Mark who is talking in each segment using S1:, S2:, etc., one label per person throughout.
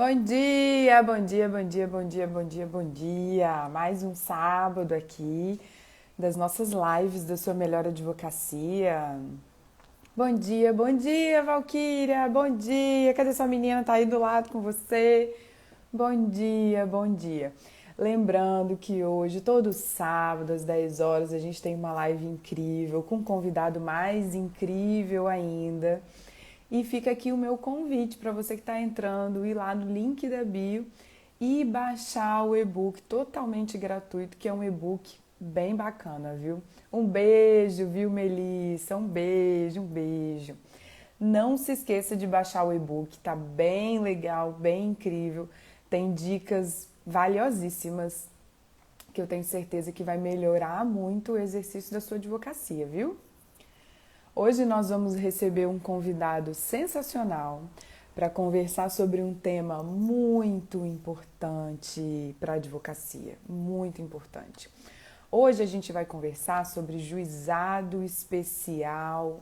S1: Bom dia, bom dia, bom dia, bom dia, bom dia, bom dia. Mais um sábado aqui das nossas lives da sua melhor advocacia. Bom dia, Valquíria. Bom dia. Cadê sua menina? Tá aí do lado com você? Bom dia, bom dia. Lembrando que hoje, todo sábado, às 10 horas, a gente tem uma live incrível, com um convidado mais incrível ainda. E fica aqui o meu convite para você que está entrando, ir lá no link da bio e baixar o e-book totalmente gratuito, que é um e-book bem bacana, viu? Um beijo, viu, Melissa? Um beijo, um beijo. Não se esqueça de baixar o e-book, tá bem legal, bem incrível. Tem dicas valiosíssimas que eu tenho certeza que vai melhorar muito o exercício da sua advocacia, viu? Hoje nós vamos receber um convidado sensacional para conversar sobre um tema muito importante para a advocacia, muito importante. Hoje a gente vai conversar sobre juizado especial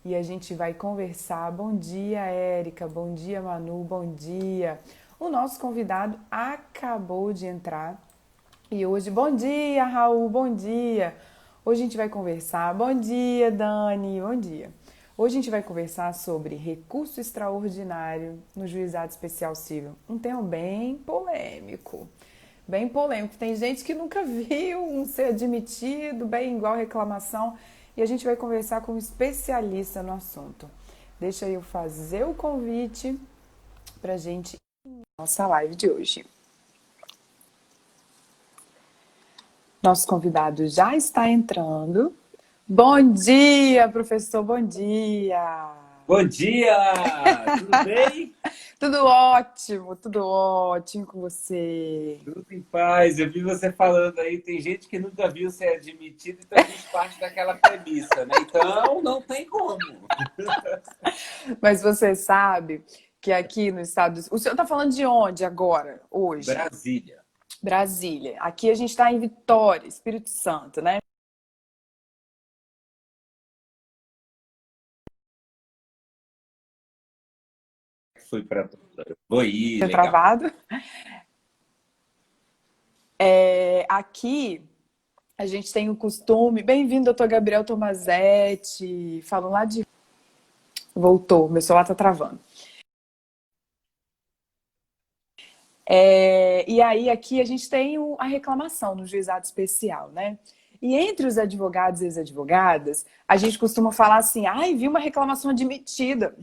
S1: e a gente vai conversar. Bom dia, Érica, bom dia, Manu, bom dia. O nosso convidado acabou de entrar e hoje, bom dia, Raul, bom dia. Hoje a gente vai conversar. Bom dia, Dani, bom dia. Hoje a gente vai conversar sobre recurso extraordinário no Juizado Especial Civil. Um tema bem polêmico. Bem polêmico. Tem gente que nunca viu um ser admitido, bem igual reclamação. E a gente vai conversar com um especialista no assunto. Deixa eu fazer o convite para a gente ir à nossa live de hoje. Nosso convidado já está entrando. Bom dia, professor, bom dia.
S2: Bom dia! Tudo bem?
S1: Tudo ótimo com você.
S2: Tudo em paz. Eu vi você falando aí, tem gente que nunca viu ser admitido, então a gente parte daquela premissa, né? Então não tem como.
S1: Mas você sabe que aqui no estado. O senhor está falando de onde agora, hoje?
S2: Brasília.
S1: Brasília. Aqui a gente está em Vitória, Espírito Santo, né?
S2: Fui para Boí,
S1: Tinha
S2: legal.
S1: travado. Aqui a gente tem o costume. Bem-vindo, doutor Gabriel Tomazetti. Falam lá de. Voltou, meu celular está travando. E aí aqui a gente tem a reclamação no juizado especial, né? E entre os advogados e as advogadas, a gente costuma falar assim, ai, vi uma reclamação admitida.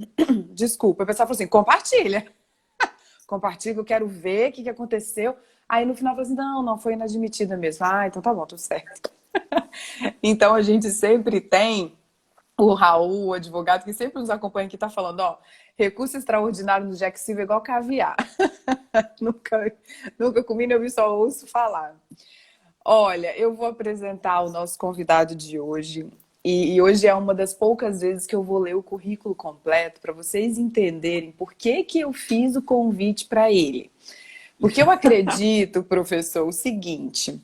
S1: Desculpa, o pessoal fala assim, compartilha. Compartilha que eu quero ver o que aconteceu. Aí no final fala assim, não, não, foi inadmitida mesmo. Ah, então tá bom, tudo certo. Então a gente sempre tem o Raul, o advogado, que sempre nos acompanha aqui, tá falando, ó, recurso extraordinário no Jack Silva é igual caviar. nunca, nunca comi, nem ouvi, só ouço falar. Olha, eu vou apresentar o nosso convidado de hoje. E hoje é uma das poucas vezes que eu vou ler o currículo completo para vocês entenderem por que que eu fiz o convite para ele. Porque eu acredito, professor, o seguinte,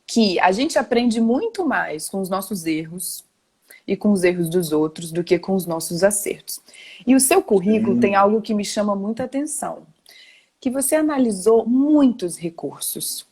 S1: que a gente aprende muito mais com os nossos erros e com os erros dos outros do que com os nossos acertos. E o seu currículo tem algo que me chama muita atenção, que você analisou muitos recursos.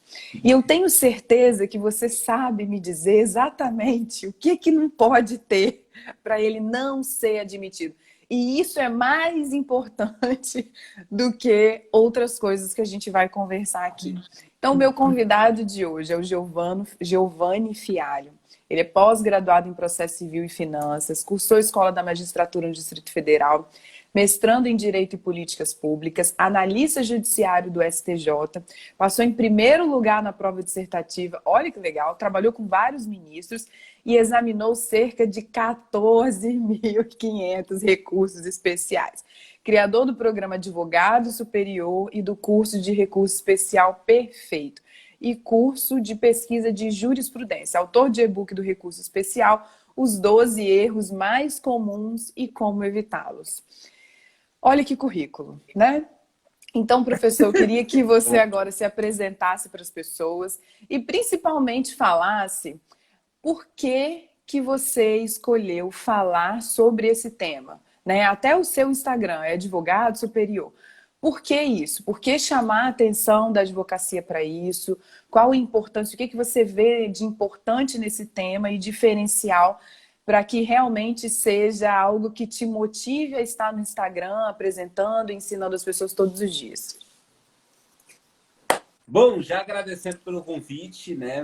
S1: E eu tenho certeza que você sabe me dizer exatamente o que não pode ter para ele não ser admitido. E isso é mais importante do que outras coisas que a gente vai conversar aqui. Então, o meu convidado de hoje é o Giovanni Fialho. Ele é pós-graduado em Processo Civil e Finanças, cursou Escola da Magistratura no Distrito Federal, mestrando em Direito e Políticas Públicas, analista judiciário do STJ, passou em primeiro lugar na prova dissertativa, olha que legal, trabalhou com vários ministros e examinou cerca de 14.500 recursos especiais. Criador do programa Advogado Superior e do curso de recurso especial Perfeito e curso de pesquisa de jurisprudência, autor de e-book do recurso especial, os 12 erros mais comuns e como evitá-los. Olha que currículo, né? Então, professor, eu queria que você agora se apresentasse para as pessoas e principalmente falasse por que que você escolheu falar sobre esse tema, né? Até o seu Instagram é advogado superior. Por que isso? Por que chamar a atenção da advocacia para isso? Qual a importância? O que você vê de importante nesse tema e diferencial para que realmente seja algo que te motive a estar no Instagram, apresentando, ensinando as pessoas todos os dias?
S2: Bom, já agradecendo pelo convite, né?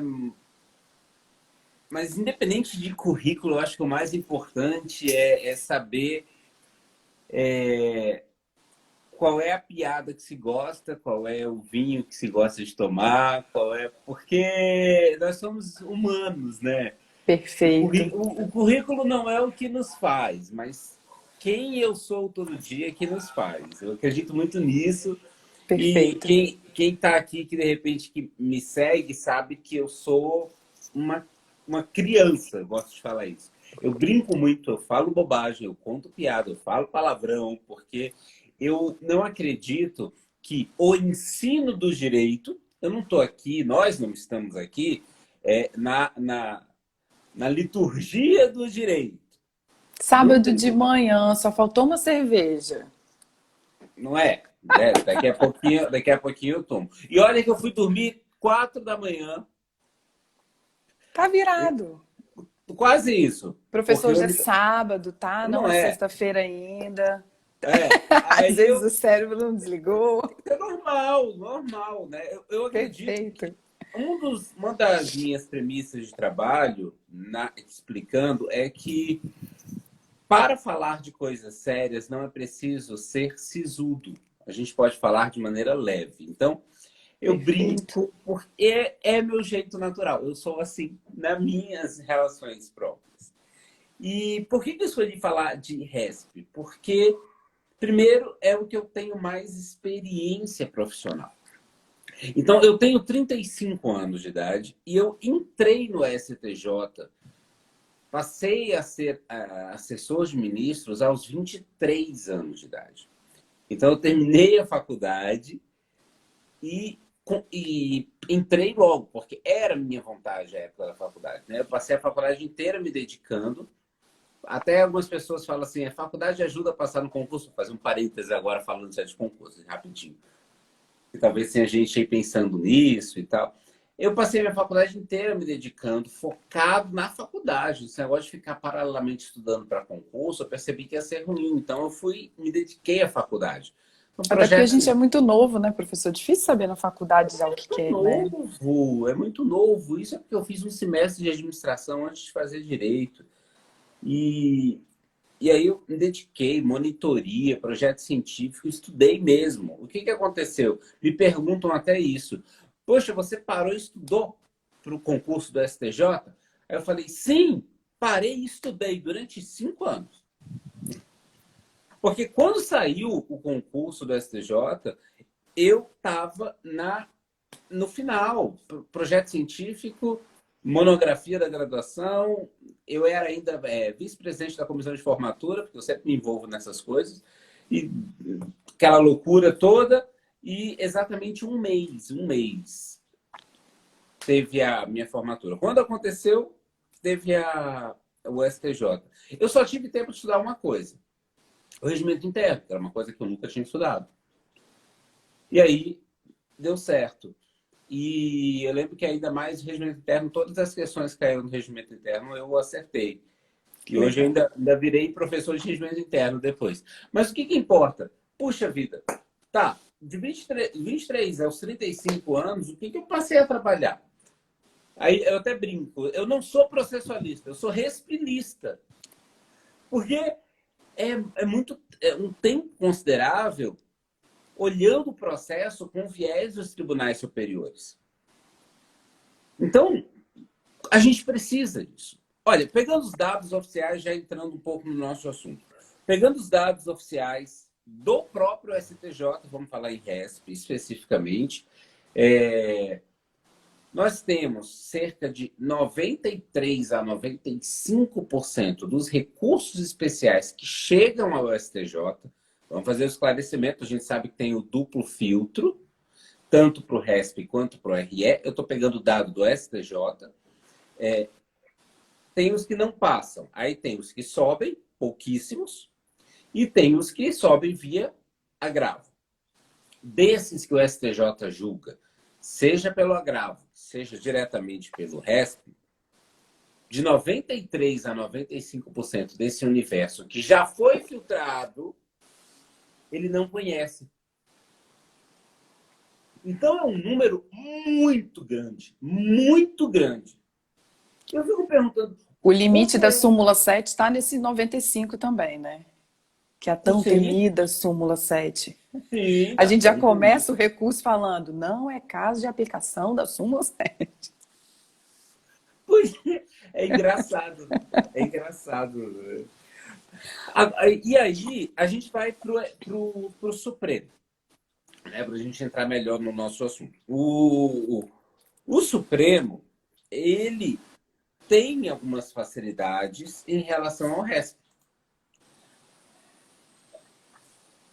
S2: Mas independente de currículo, eu acho que o mais importante é saber qual é a piada que se gosta, qual é o vinho que se gosta de tomar, qual é. Porque nós somos humanos, né?
S1: Perfeito,
S2: O currículo não é o que nos faz, mas quem eu sou todo dia é que nos faz. Eu acredito muito nisso. E
S1: perfeito.
S2: quem está aqui, que de repente que me segue, sabe que eu sou uma criança, eu gosto de falar isso. Eu brinco muito, eu falo bobagem, eu conto piada, eu falo palavrão, porque eu não acredito que o ensino do direito, eu não estou aqui, nós não estamos aqui, na liturgia do direito.
S1: Sábado
S2: Nunca,
S1: de manhã, só faltou uma cerveja.
S2: não é? Daqui a pouquinho eu tomo. E olha que eu fui dormir 4 da manhã,
S1: Tá virado.
S2: quase isso.
S1: Professor,
S2: Porque
S1: hoje
S2: eu
S1: é sábado, tá? Não
S2: não
S1: é
S2: é.
S1: sexta-feira ainda. Às
S2: Aí
S1: vezes o cérebro não desligou.
S2: é normal, normal, né? Eu acredito que
S1: Perfeito.
S2: uma das minhas premissas de trabalho, explicando, é que para falar de coisas sérias não é preciso ser sisudo. A gente pode falar de maneira leve. Então, eu
S1: Perfeito.
S2: brinco porque é meu jeito natural. Eu sou assim nas minhas relações próprias. E por que eu escolhi falar de RESP? Porque, primeiro, é o que eu tenho mais experiência profissional. Então, eu tenho 35 anos de idade e eu entrei no STJ, passei a ser assessor de ministros aos 23 anos de idade. Então, eu terminei a faculdade e entrei logo, porque era minha vontade a época da faculdade. Né? Eu passei a faculdade inteira me dedicando. Até algumas pessoas falam assim, a faculdade ajuda a passar no concurso. Vou fazer um parêntese agora falando de concurso, rapidinho. E talvez tenha gente aí pensando nisso e tal. Eu passei minha faculdade inteira me dedicando, focado na faculdade. Esse negócio de ficar paralelamente estudando para concurso, eu percebi que ia ser ruim. Então, me dediquei à faculdade. Um
S1: Até porque a
S2: projeto
S1: gente é muito novo, né, professor? Difícil saber na faculdade já o que quer, né?
S2: novo, é muito novo. Isso é porque eu fiz um semestre de administração antes de fazer direito. E, e aí eu me dediquei, monitoria, projeto científico, estudei mesmo. O que aconteceu? Me perguntam até isso. Poxa, você parou e estudou para o concurso do STJ? Aí eu falei, sim, parei e estudei durante 5 anos. Porque quando saiu o concurso do STJ, eu estava no final, projeto científico, monografia da graduação. Eu era ainda vice-presidente da comissão de formatura, porque eu sempre me envolvo nessas coisas. E aquela loucura toda. E exatamente um mês teve a minha formatura. Quando aconteceu, teve o STJ. Eu só tive tempo de estudar uma coisa. O regimento interno, que era uma coisa que eu nunca tinha estudado. E aí, deu certo. E eu lembro que ainda mais o regimento interno, todas as questões que caíram no regimento interno, eu acertei.
S1: Que
S2: E hoje eu
S1: legal.
S2: ainda virei professor de regimento interno depois. Mas o que importa? Puxa vida, tá, de 23 aos 35 anos, o que eu passei a trabalhar? Aí eu até brinco, eu não sou processualista, eu sou respilista. Porque é um tempo considerável olhando o processo com viés dos tribunais superiores. Então, a gente precisa disso. Olha, pegando os dados oficiais, já entrando um pouco no nosso assunto. Pegando os dados oficiais do próprio STJ, vamos falar em RESP especificamente, nós temos cerca de 93 a 95% dos recursos especiais que chegam ao STJ. Vamos fazer o esclarecimento, a gente sabe que tem o duplo filtro, tanto para o RESP quanto para o RE. Eu estou pegando o dado do STJ. Tem os que não passam. Aí tem os que sobem, pouquíssimos, e tem os que sobem via agravo. desses que o STJ julga, seja pelo agravo, seja diretamente pelo RESP, de 93% a 95% desse universo que já foi filtrado, ele não conhece. Então é um número muito grande, muito grande. Eu fico perguntando...
S1: O limite da súmula 7 está nesse 95 também, né? Que é a tão temida súmula 7.
S2: Sim,
S1: A
S2: tá
S1: gente já
S2: tão
S1: começa o recurso falando, não é caso de aplicação da súmula 7.
S2: Pois é engraçado. É engraçado. E aí, a gente vai pro Supremo, né, para a gente entrar melhor no nosso assunto. O Supremo, ele tem algumas facilidades em relação ao resto.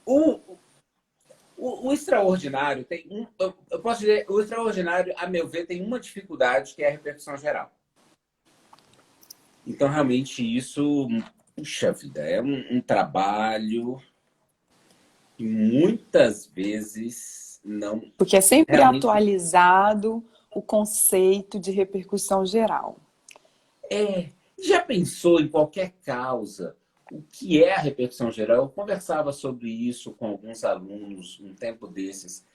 S2: O extraordinário tem eu posso dizer, o extraordinário, a meu ver, tem uma dificuldade, que é a repercussão geral. Então, realmente, isso, puxa vida, é um trabalho que muitas vezes não...
S1: Porque é sempre
S2: Realmente,
S1: atualizado o conceito de repercussão geral.
S2: já pensou em qualquer causa o que é a repercussão geral? Eu conversava sobre isso com alguns alunos um tempo desses.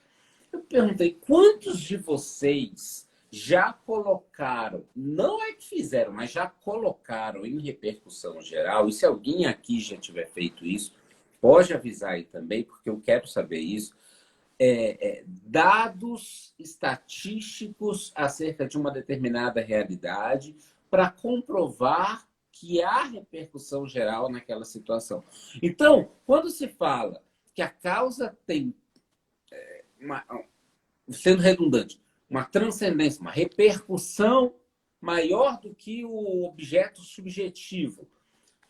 S2: Eu perguntei, quantos de vocês já colocaram, não é que fizeram, mas já colocaram em repercussão geral, e se alguém aqui já tiver feito isso, pode avisar aí também, porque eu quero saber isso, dados estatísticos acerca de uma determinada realidade para comprovar que há repercussão geral naquela situação. Então, quando se fala que a causa tem, sendo redundante, uma transcendência, uma repercussão maior do que o objeto subjetivo,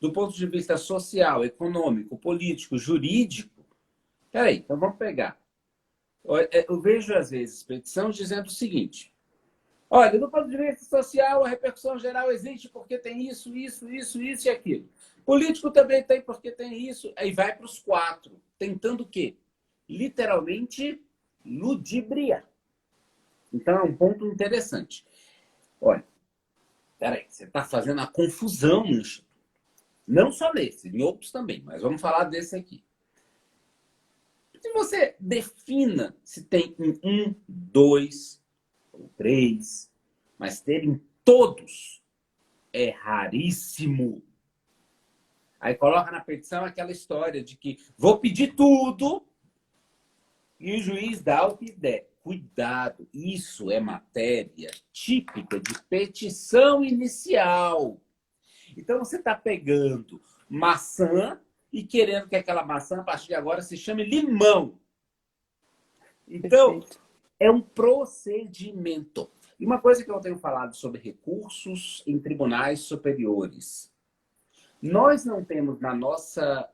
S2: do ponto de vista social, econômico, político, jurídico. Peraí, então vamos pegar. Eu vejo, às vezes, petições dizendo o seguinte: olha, do ponto de vista social, a repercussão geral existe porque tem isso, isso, isso, isso e aquilo. Político também tem porque tem isso. Aí vai para os 4, tentando o quê? Literalmente ludibriar. Então é um ponto interessante. Olha, peraí, você está fazendo a confusão nisso. Não só nesse, em outros também, mas vamos falar desse aqui. Se você defina se tem em 2 ou 3, mas ter em todos é raríssimo. Aí coloca na petição aquela história de que vou pedir tudo e o juiz dá o que der. Cuidado, isso é matéria típica de petição inicial. Então você está pegando maçã e querendo que aquela maçã, a partir de agora, se chame limão. Então, perfeito, é um procedimento. E uma coisa que eu tenho falado sobre recursos em tribunais superiores. Nós não temos na nossa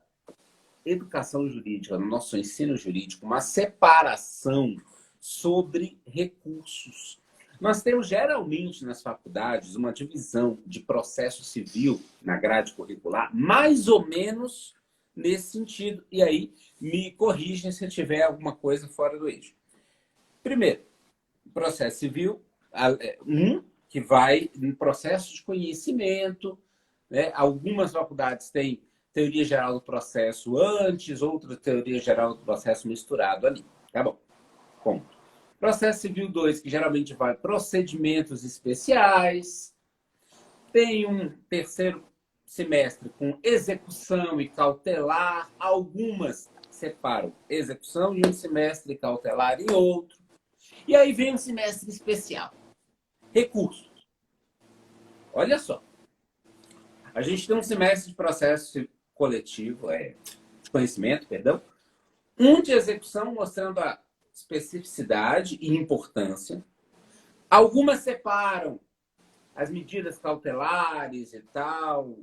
S2: educação jurídica, no nosso ensino jurídico, uma separação sobre recursos. Nós temos geralmente nas faculdades uma divisão de processo civil na grade curricular, mais ou menos nesse sentido. E aí me corrigem se tiver alguma coisa fora do eixo. Primeiro, processo civil, que vai em processo de conhecimento, né? Algumas faculdades têm teoria geral do processo antes, outras teoria geral do processo misturado ali. Tá bom. Ponto. Processo Civil 2, que geralmente vai procedimentos especiais. Tem um terceiro semestre com execução e cautelar. Algumas separam execução em um semestre e cautelar em outro. E aí vem um semestre especial. Recursos. Olha só. A gente tem um semestre de processo coletivo, de conhecimento, perdão. Um de execução mostrando a especificidade e importância. Algumas separam as medidas cautelares e tal,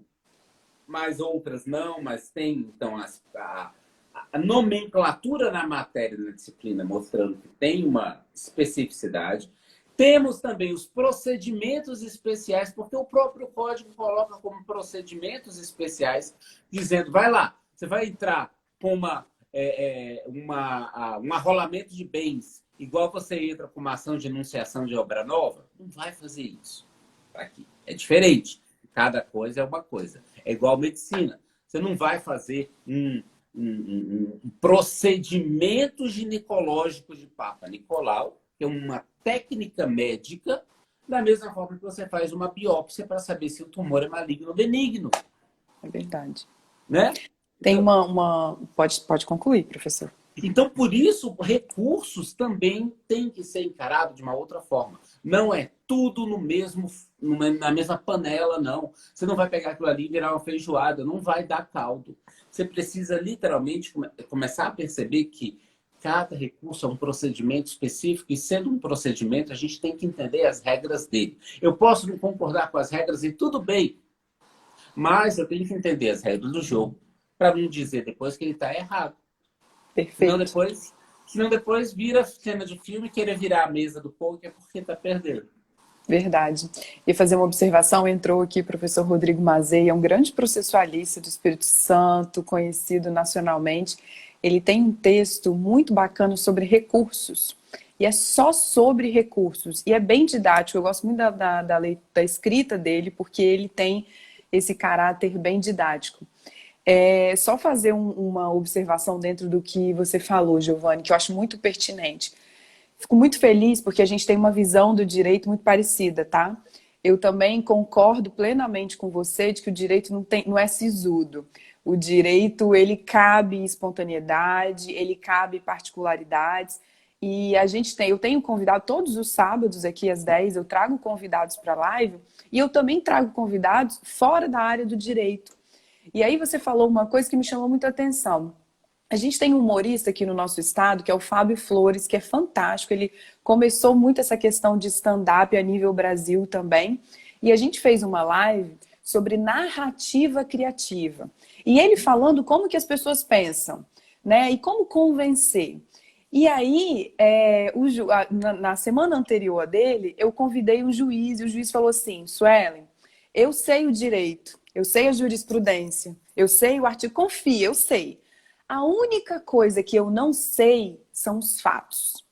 S2: mas outras não, mas tem, então, a nomenclatura na matéria da disciplina mostrando que tem uma especificidade. Temos também os procedimentos especiais, porque o próprio código coloca como procedimentos especiais, dizendo, vai lá, você vai entrar com uma um arrolamento de bens, igual você entra com uma ação de enunciação de obra nova, não vai fazer isso. Aqui. É diferente. Cada coisa é uma coisa. É igual medicina. Você não vai fazer um procedimento ginecológico de Papa Nicolau, que é uma técnica médica, da mesma forma que você faz uma biópsia para saber se o tumor é maligno ou benigno.
S1: É verdade.
S2: Né?
S1: Tem Pode concluir, professor.
S2: Então, por isso, recursos também têm que ser encarados de uma outra forma. Não é tudo na mesma panela, não. Você não vai pegar aquilo ali e virar uma feijoada, não vai dar caldo. Você precisa literalmente começar a perceber que cada recurso é um procedimento específico e, sendo um procedimento, a gente tem que entender as regras dele. Eu posso não concordar com as regras e tudo bem, mas eu tenho que entender as regras do jogo para não dizer depois que ele está errado.
S1: Perfeito.
S2: Senão depois vira cena de filme e querer virar a mesa do poker porque está perdendo.
S1: Verdade. E fazer uma observação, entrou aqui o professor Rodrigo Mazei, é um grande processualista do Espírito Santo, conhecido nacionalmente. Ele tem um texto muito bacana sobre recursos. E é só sobre recursos. E é bem didático. Eu gosto muito da escrita dele, porque ele tem esse caráter bem didático. Só fazer uma observação dentro do que você falou, Giovanni, que eu acho muito pertinente. Fico muito feliz porque a gente tem uma visão do direito muito parecida, tá? Eu também concordo plenamente com você de que o direito não é sisudo. O direito, ele cabe espontaneidade, ele cabe particularidades. E eu tenho convidado todos os sábados aqui às 10, eu trago convidados para a live e eu também trago convidados fora da área do direito. E aí você falou uma coisa que me chamou muita atenção. A gente tem um humorista aqui no nosso estado, que é o Fábio Flores, que é fantástico. Ele começou muito essa questão de stand-up a nível Brasil também. E a gente fez uma live sobre narrativa criativa. E ele falando como que as pessoas pensam, né? E como convencer. E aí, na semana anterior a dele, eu convidei o juiz, e o juiz falou assim: Suelen, eu sei o direito, eu sei a jurisprudência, eu sei o artigo, confia, eu sei. A única coisa que eu não sei são os fatos.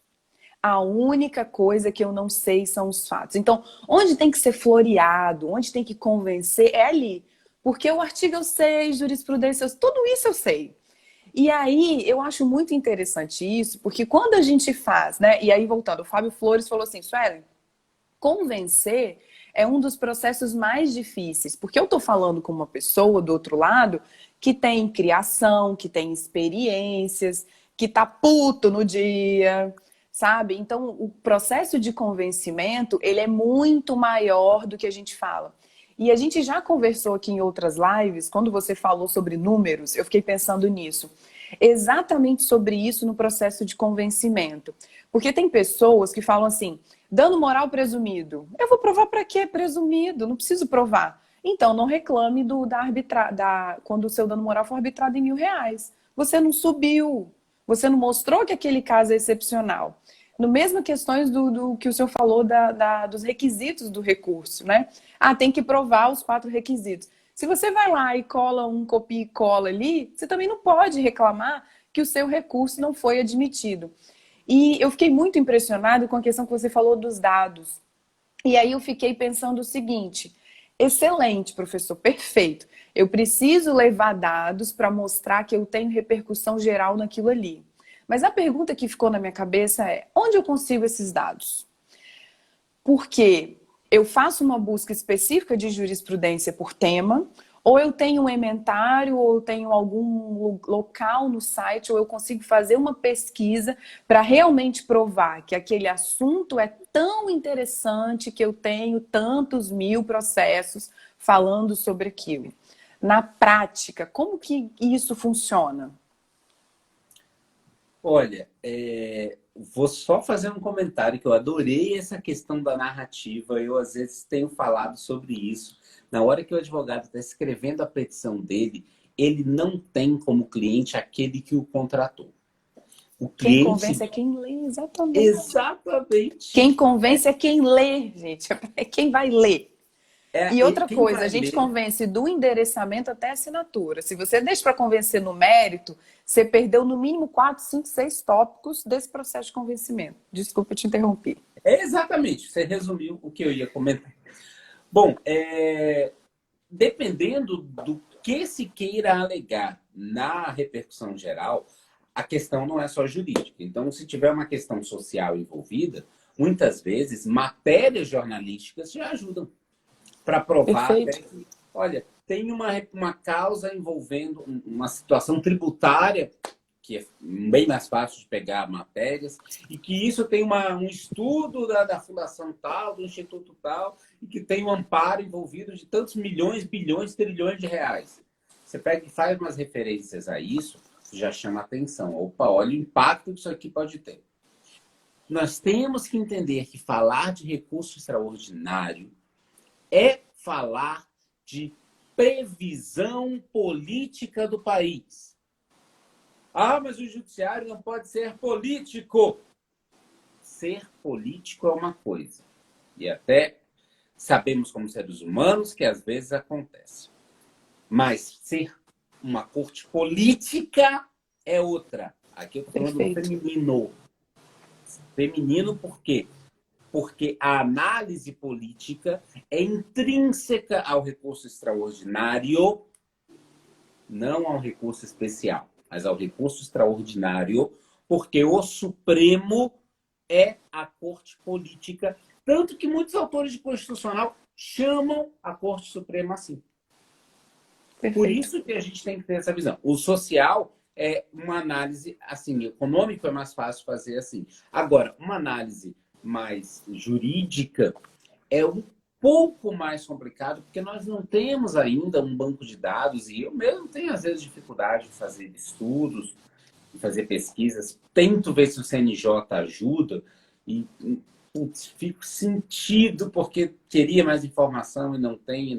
S1: A única coisa que eu não sei são os fatos. Então, onde tem que ser floreado, onde tem que convencer, é ali. Porque o artigo eu sei, jurisprudência, tudo isso eu sei. E aí, eu acho muito interessante isso, porque quando a gente faz, né? E aí, voltando, o Fábio Flores falou assim: Suelen, convencer é um dos processos mais difíceis, porque eu estou falando com uma pessoa do outro lado que tem criação, que tem experiências, que tá puto no dia, sabe? Então, o processo de convencimento, ele é muito maior do que a gente fala. E a gente já conversou aqui em outras lives, quando você falou sobre números, eu fiquei pensando nisso. Exatamente sobre isso no processo de convencimento. Porque tem pessoas que falam assim: dano moral presumido. Eu vou provar para quê presumido? Não preciso provar. Então, não reclame quando o seu dano moral for arbitrado em R$ 1.000. Você não subiu. Você não mostrou que aquele caso é excepcional. No mesmo questões do que o senhor falou dos requisitos do recurso, né? Tem que provar os 4 requisitos. Se você vai lá e cola copia e cola ali, você também não pode reclamar que o seu recurso não foi admitido. E eu fiquei muito impressionado com a questão que você falou dos dados. E aí eu fiquei pensando o seguinte: excelente, professor, perfeito. Eu preciso levar dados para mostrar que eu tenho repercussão geral naquilo ali. Mas a pergunta que ficou na minha cabeça é: onde eu consigo esses dados? Porque eu faço uma busca específica de jurisprudência por tema, ou eu tenho um ementário, ou eu tenho algum local no site, ou eu consigo fazer uma pesquisa para realmente provar que aquele assunto é tão interessante que eu tenho tantos 1.000 processos falando sobre aquilo. Na prática, como que isso funciona?
S2: Olha, vou só fazer um comentário que eu adorei essa questão da narrativa. Eu, às vezes, tenho falado sobre isso. Na hora que o advogado está escrevendo a petição dele, ele não tem como cliente aquele que o contratou. O cliente...
S1: Quem convence é quem lê, exatamente.
S2: Exatamente.
S1: Quem convence é quem lê, gente. É quem vai ler. E outra
S2: Quem
S1: coisa, a
S2: vai
S1: gente
S2: ler...
S1: convence do endereçamento até a assinatura. Se você deixa para convencer no mérito, você perdeu no mínimo 4, 5, 6 tópicos desse processo de convencimento. Desculpa, eu te interrompi.
S2: Exatamente, você resumiu o que eu ia comentar. Bom, dependendo do que se queira alegar na repercussão geral, a questão não é só jurídica. Então, se tiver uma questão social envolvida, muitas vezes matérias jornalísticas já ajudam para provar até
S1: Perfeito.
S2: que, olha, tem uma causa envolvendo uma situação tributária, que é bem mais fácil de pegar matérias, e que isso tem um estudo da fundação tal, do instituto tal, e que tem um amparo envolvido de tantos milhões, bilhões, trilhões de reais. Você pega e faz umas referências a isso, já chama atenção. Opa, olha o impacto que isso aqui pode ter. Nós temos que entender que falar de recurso extraordinário é falar de previsão política do país. Ah, mas o judiciário não pode ser político. Ser político é uma coisa. E até sabemos como seres humanos que às vezes acontece. Mas ser uma corte política é outra. Aqui eu estou falando do
S1: Perfeito.
S2: feminino. Feminino por quê? Porque a análise política é intrínseca ao recurso extraordinário, não ao recurso especial, mas ao recurso extraordinário, porque o Supremo é a corte política, tanto que muitos autores de constitucional chamam a Corte Suprema assim.
S1: Perfeito.
S2: Por isso que a gente tem que ter essa visão. O social é uma análise, assim, econômico é mais fácil fazer assim. Agora, uma análise mais jurídica é um pouco mais complicado, porque nós não temos ainda um banco de dados, e eu mesmo tenho, às vezes, dificuldade de fazer estudos, de fazer pesquisas. Tento ver se o CNJ ajuda, e putz, fico sentido, porque queria mais informação e não tem,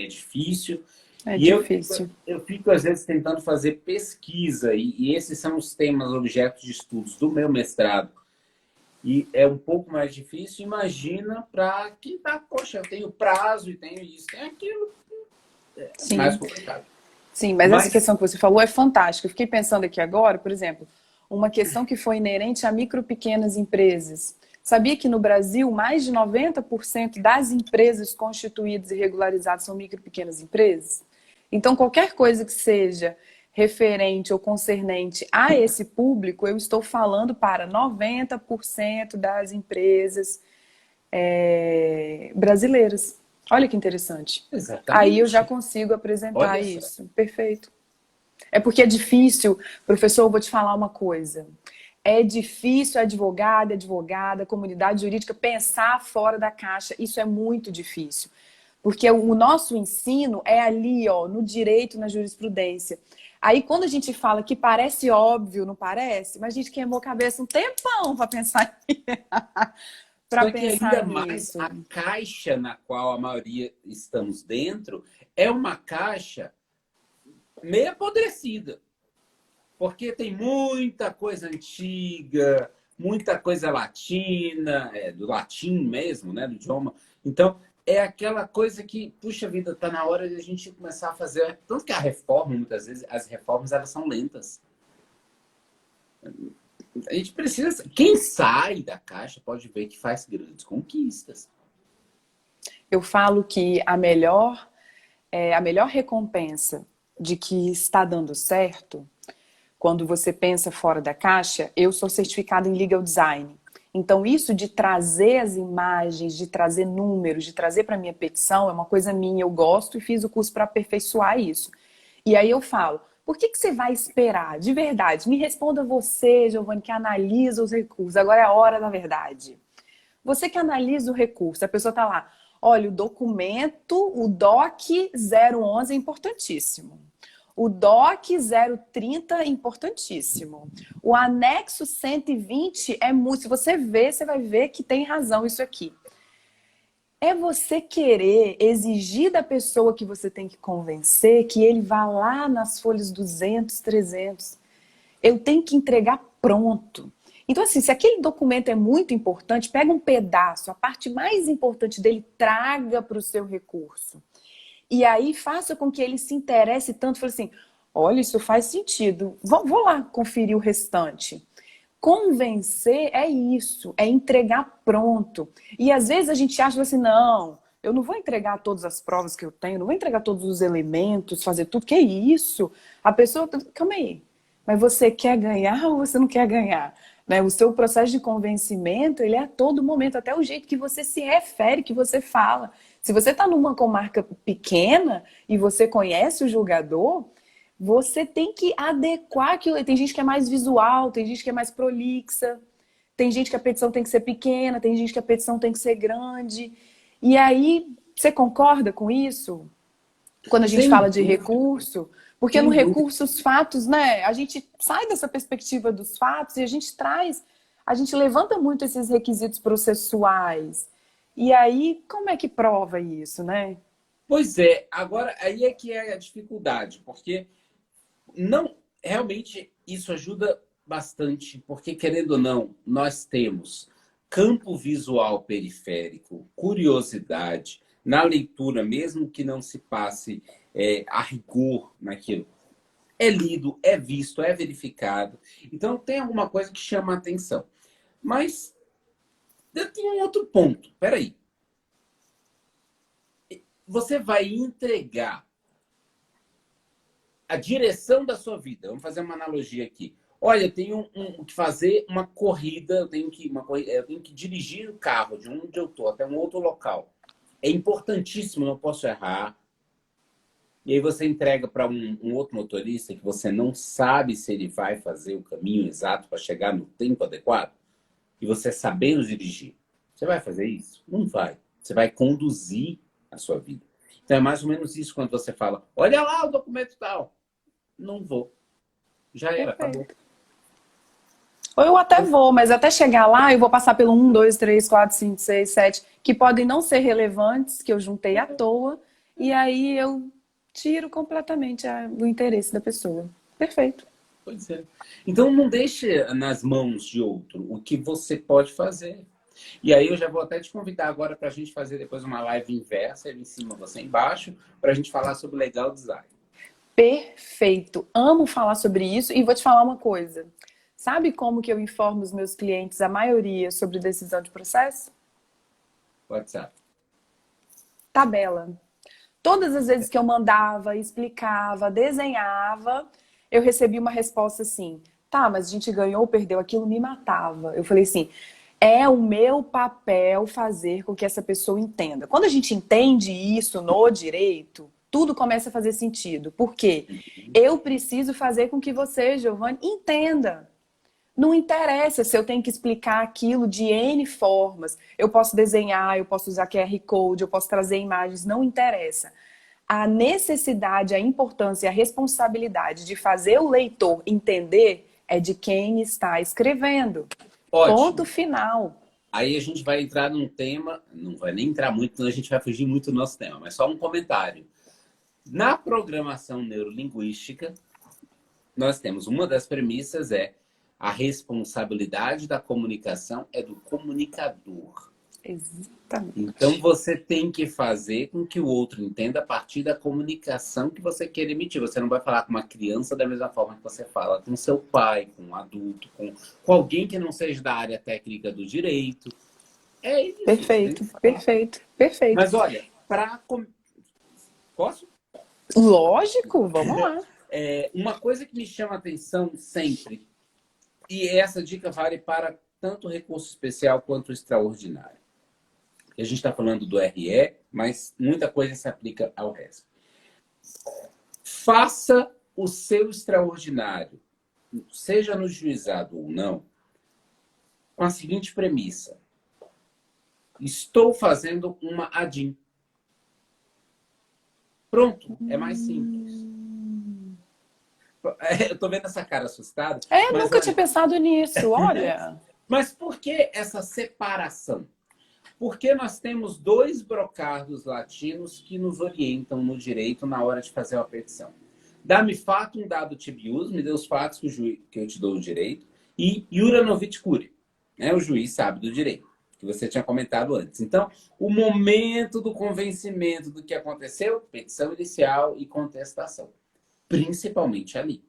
S2: é difícil.
S1: É
S2: E
S1: difícil.
S2: eu fico, às vezes, tentando fazer pesquisa, e esses são os temas, objetos de estudos do meu mestrado. E é um pouco mais difícil, imagina para quem está, poxa, eu tenho prazo e tenho isso, tem aquilo. É mais
S1: Sim.
S2: complicado.
S1: Sim, mas essa questão que você falou é fantástica. Eu fiquei pensando aqui agora, por exemplo, uma questão que foi inerente a micro e pequenas empresas. Sabia que no Brasil mais de 90% das empresas constituídas e regularizadas são micro e pequenas empresas? Então, qualquer coisa que seja referente ou concernente a esse público, eu estou falando para 90% das empresas brasileiras. Olha que interessante. Aí eu já
S2: Exatamente.
S1: consigo apresentar
S2: Olha só.
S1: isso. Perfeito. É porque é difícil, professor, eu vou te falar uma coisa. É difícil advogada, comunidade jurídica pensar fora da caixa. Isso é muito difícil. Porque o nosso ensino é ali, ó, no direito, na jurisprudência. Aí quando a gente fala que parece óbvio, não parece? Mas a gente queimou a cabeça um tempão para pensar para
S2: Só que
S1: pensar
S2: ainda mais
S1: nisso.
S2: a caixa na qual a maioria estamos dentro é uma caixa meio apodrecida. Porque tem muita coisa antiga, muita coisa latina, do latim mesmo, né, do idioma. Então, é aquela coisa que, puxa vida, está na hora de a gente começar a fazer. Tanto que a reforma, muitas vezes, as reformas elas são lentas. A gente precisa. Quem sai da caixa pode ver que faz grandes conquistas.
S1: Eu falo que a melhor recompensa de que está dando certo, quando você pensa fora da caixa, eu sou certificada em legal design. Então, isso de trazer as imagens, de trazer números, de trazer para minha petição, é uma coisa minha, eu gosto e fiz o curso para aperfeiçoar isso. E aí eu falo, por que você vai esperar? De verdade, me responda você, Giovanni, que analisa os recursos. Agora é a hora da verdade. Você que analisa o recurso, a pessoa está lá, olha, o documento, o DOC 011 é importantíssimo. O DOC 030 é importantíssimo. O anexo 120 é muito. Se você ver, você vai ver que tem razão isso aqui. É você querer exigir da pessoa que você tem que convencer que ele vá lá nas folhas 200, 300. Eu tenho que entregar pronto. Então, assim, se aquele documento é muito importante, pega um pedaço, a parte mais importante dele, traga para o seu recurso. E aí faça com que ele se interesse tanto, fale assim, olha, isso faz sentido, vou lá conferir o restante. Convencer é isso, é entregar pronto. E às vezes a gente acha assim, não, eu não vou entregar todas as provas que eu tenho, não vou entregar todos os elementos, fazer tudo, que isso? A pessoa, calma aí, mas você quer ganhar ou você não quer ganhar? Né? O seu processo de convencimento, ele é a todo momento, até o jeito que você se refere, que você fala. Se você está numa comarca pequena e você conhece o julgador, você tem que adequar aquilo. Tem gente que é mais visual, tem gente que é mais prolixa, tem gente que a petição tem que ser pequena, tem gente que a petição tem que ser grande. E aí, você concorda com isso? Quando a gente
S2: Sem
S1: fala de
S2: dúvida,
S1: recurso? Porque no
S2: sem dúvida.
S1: recurso, os fatos, né? A gente sai dessa perspectiva dos fatos e a gente levanta muito esses requisitos processuais. E aí, como é que prova isso, né?
S2: Pois é, agora aí é que é a dificuldade, porque não, realmente isso ajuda bastante, porque querendo ou não, nós temos campo visual periférico, curiosidade, na leitura, mesmo que não se passe a rigor naquilo. É lido, é visto, é verificado. Então tem alguma coisa que chama a atenção. Mas eu tenho um outro ponto. Peraí. Você vai entregar a direção da sua vida. Vamos fazer uma analogia aqui. Olha, eu tenho que fazer uma corrida, eu tenho que dirigir o carro de onde eu estou até um outro local. É importantíssimo, não posso errar. E aí você entrega para um outro motorista que você não sabe se ele vai fazer o caminho exato para chegar no tempo adequado. E você sabendo dirigir. Você vai fazer isso? Não vai. Você vai conduzir a sua vida. Então é mais ou menos isso quando você fala, olha lá o documento tal. Não vou. Já era, acabou.
S1: Perfeito. Ou eu até vou, mas até chegar lá eu vou passar pelo 1, 2, 3, 4, 5, 6, 7, que podem não ser relevantes, que eu juntei à toa, e aí eu tiro completamente o interesse da pessoa. Perfeito.
S2: Pois é. Então não deixe nas mãos de outro o que você pode fazer. E aí eu já vou até te convidar agora para a gente fazer depois uma live inversa, ele em cima, você embaixo, para a gente falar sobre legal design.
S1: Perfeito. Amo falar sobre isso e vou te falar uma coisa. Sabe como que eu informo os meus clientes, a maioria, sobre decisão de processo?
S2: WhatsApp.
S1: Tabela. Todas as vezes que eu mandava, explicava, desenhava, eu recebia uma resposta assim: tá, mas a gente ganhou ou perdeu, aquilo me matava. Eu falei assim: é o meu papel fazer com que essa pessoa entenda. Quando a gente entende isso no direito, tudo começa a fazer sentido. Por quê? Eu preciso fazer com que você, Giovanni, entenda. Não interessa se eu tenho que explicar aquilo de N formas. Eu posso desenhar, eu posso usar QR Code, eu posso trazer imagens, não interessa. A necessidade, a importância e a responsabilidade de fazer o leitor entender é de quem está escrevendo. Ponto
S2: Ótimo.
S1: final.
S2: Aí a gente vai entrar num tema, não vai nem entrar muito, senão a gente vai fugir muito do nosso tema, mas só um comentário. Na programação neurolinguística, nós temos uma das premissas a responsabilidade da comunicação é do comunicador. Então
S1: Exatamente.
S2: você tem que fazer com que o outro entenda a partir da comunicação que você quer emitir. Você não vai falar com uma criança da mesma forma que você fala com seu pai, com um adulto, com alguém que não seja da área técnica do direito. É isso, você tem
S1: Perfeito,
S2: que falar.
S1: perfeito, perfeito.
S2: Mas olha, posso?
S1: Lógico, vamos lá.
S2: Uma coisa que me chama a atenção sempre, e essa dica vale para tanto o recurso especial quanto o extraordinário. A gente está falando do RE, mas muita coisa se aplica ao resto. Faça o seu extraordinário, seja no juizado ou não, com a seguinte premissa. Estou fazendo uma ADIM. Pronto, é mais simples. Eu estou vendo essa cara assustada. Mas
S1: Nunca tinha
S2: olha,
S1: pensado nisso, olha.
S2: mas por que essa separação? Porque nós temos dois brocardos latinos que nos orientam no direito na hora de fazer uma petição. Dá-me fato, um dado tibius, me dê os fatos que eu te dou o direito, e Juranovic Cury, né? O juiz sábio do direito, que você tinha comentado antes. Então, o momento do convencimento do que aconteceu, petição inicial e contestação, principalmente ali.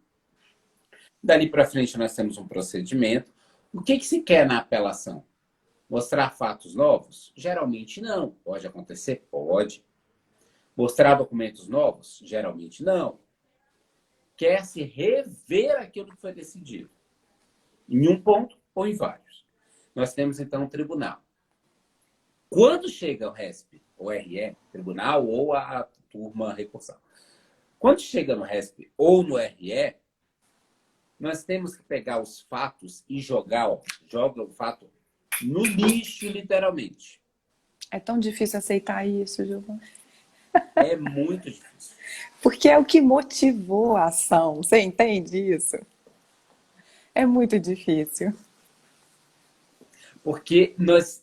S2: Dali para frente, nós temos um procedimento. O que se quer na apelação? Mostrar fatos novos? Geralmente não. Pode acontecer? Pode. Mostrar documentos novos? Geralmente não. Quer-se rever aquilo que foi decidido. Em um ponto ou em vários. Nós temos, então, um tribunal. Quando chega o RESP, o RE, tribunal ou a turma recursal. Quando chega no RESP ou no RE, nós temos que pegar os fatos e joga o fato no lixo, literalmente.
S1: É tão difícil aceitar isso, Giovana.
S2: É muito difícil.
S1: Porque é o que motivou a ação. Você entende isso? É muito difícil.
S2: Porque nós...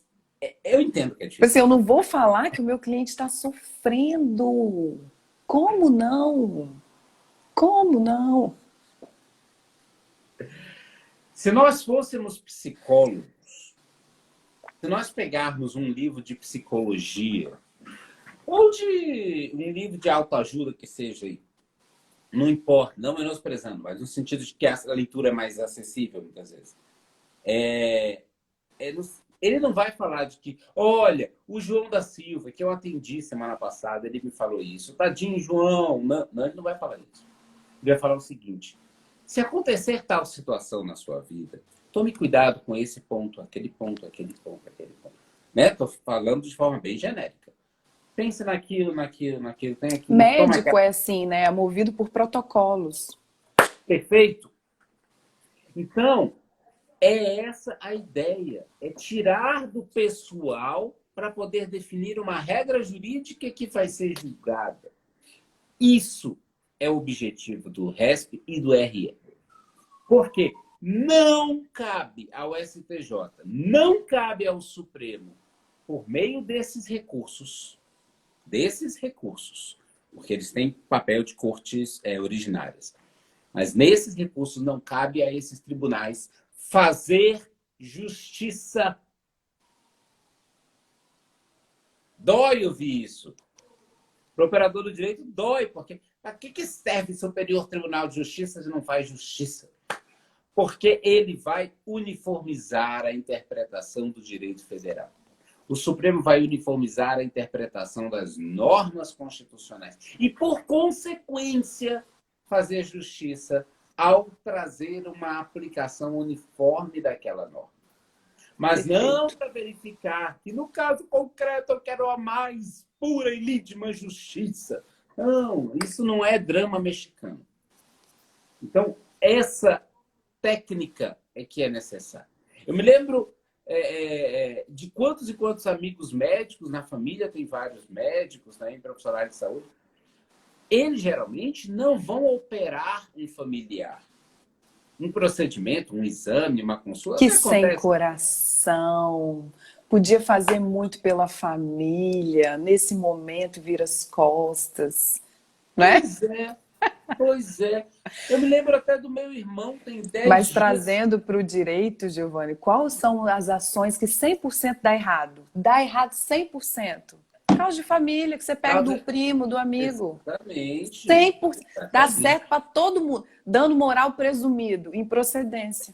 S2: Eu entendo que é difícil.
S1: Assim, eu não vou falar que o meu cliente está sofrendo. Como não? Como não?
S2: Se nós fôssemos psicólogos, se nós pegarmos um livro de psicologia, ou de um livro de autoajuda que seja aí, não importa, não menosprezando, mas no sentido de que a leitura é mais acessível, muitas vezes. Ele não vai falar de que, olha, o João da Silva, que eu atendi semana passada, ele me falou isso. Tadinho, João. Não, ele não vai falar isso. Ele vai falar o seguinte: se acontecer tal situação na sua vida, tome cuidado com esse ponto, aquele ponto, aquele ponto, aquele ponto. Né? Estou falando de forma bem genérica. Pense naquilo, tem aquilo.
S1: Médico é assim, né? É movido por protocolos.
S2: Perfeito. Então, é essa a ideia. É tirar do pessoal para poder definir uma regra jurídica que vai ser julgada. Isso é o objetivo do RESP e do RE. Porque não cabe ao STJ, não cabe ao Supremo, por meio desses recursos, porque eles têm papel de cortes originárias, mas nesses recursos não cabe a esses tribunais fazer justiça. Dói ouvir isso. Para o operador do direito, dói, porque para que serve o Superior Tribunal de Justiça se não faz justiça? Porque ele vai uniformizar a interpretação do direito federal. O Supremo vai uniformizar a interpretação das normas constitucionais e, por consequência, fazer justiça ao trazer uma aplicação uniforme daquela norma. Mas não para verificar que, no caso concreto, eu quero a mais pura e lídima justiça. Não, isso não é drama mexicano. Então, essa técnica é que é necessária. Eu me lembro de quantos e quantos amigos médicos, na família tem vários médicos, também profissionais de saúde, eles geralmente não vão operar um familiar. Um procedimento, um exame, uma consulta.
S1: Que sem coração. Podia fazer muito pela família. Nesse momento, vira as costas. Não é?
S2: Pois é. Eu me lembro até do meu irmão, tem 10
S1: Mas
S2: dias.
S1: trazendo para o direito, Giovanni, quais são as ações que 100% dá errado? Dá errado 100%. Causa de família, que você pega do primo, do amigo.
S2: Exatamente.
S1: 100%. Dá certo para todo mundo. Dando moral presumido, improcedência.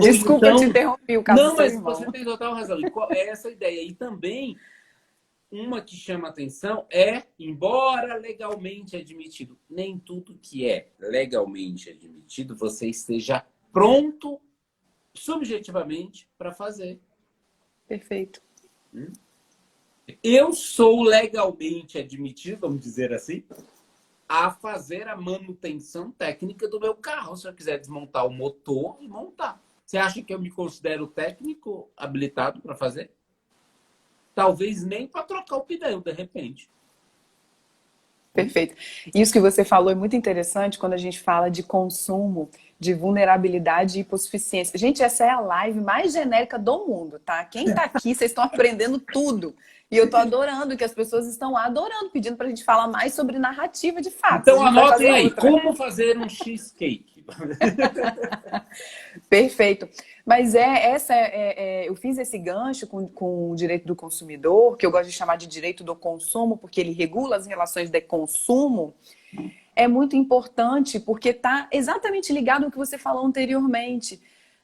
S1: Desculpa te interromper, o caso do seu irmão.
S2: Não, mas você tem total razão. É essa a ideia. E também, uma que chama atenção é, embora legalmente admitido, nem tudo que é legalmente admitido você esteja pronto, subjetivamente, para fazer.
S1: Perfeito.
S2: Eu sou legalmente admitido, vamos dizer assim, a fazer a manutenção técnica do meu carro. Se eu quiser desmontar o motor e montar. Você acha que eu me considero técnico habilitado para fazer? Talvez nem para trocar o pneu, de repente.
S1: Perfeito. Isso que você falou é muito interessante quando a gente fala de consumo, de vulnerabilidade e hipossuficiência. Gente, essa é a live mais genérica do mundo, tá? Quem tá aqui, vocês estão aprendendo tudo. E eu tô adorando, que as pessoas estão adorando, pedindo pra gente falar mais sobre narrativa de fato.
S2: Então anotem aí, como fazer um cheesecake.
S1: Perfeito. Mas eu fiz esse gancho com o direito do consumidor, que eu gosto de chamar de direito do consumo, porque ele regula as relações de consumo. É muito importante porque está exatamente ligado ao que você falou anteriormente.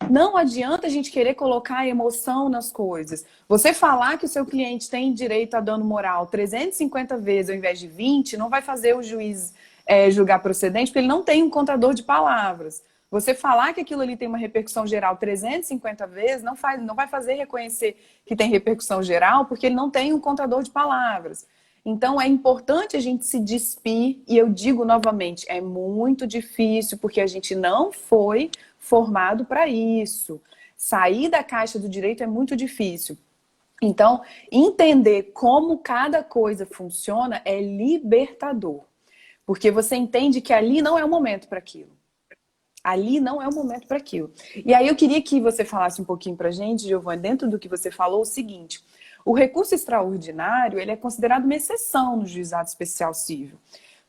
S1: Não adianta a gente querer colocar emoção nas coisas. Você falar que o seu cliente tem direito a dano moral 350 vezes ao invés de 20, não vai fazer o juiz julgar procedente, porque ele não tem um contador de palavras. Você falar que aquilo ali tem uma repercussão geral 350 vezes não vai fazer reconhecer que tem repercussão geral, porque ele não tem um contador de palavras. Então, é importante a gente se despir, e eu digo novamente, é muito difícil, porque a gente não foi formado para isso. Sair da caixa do direito é muito difícil. Então, entender como cada coisa funciona é libertador, porque você entende que ali não é o momento para aquilo. Ali não é o momento para aquilo. E aí eu queria que você falasse um pouquinho para a gente, Giovana, dentro do que você falou, o seguinte: o recurso extraordinário, ele é considerado uma exceção no juizado especial civil.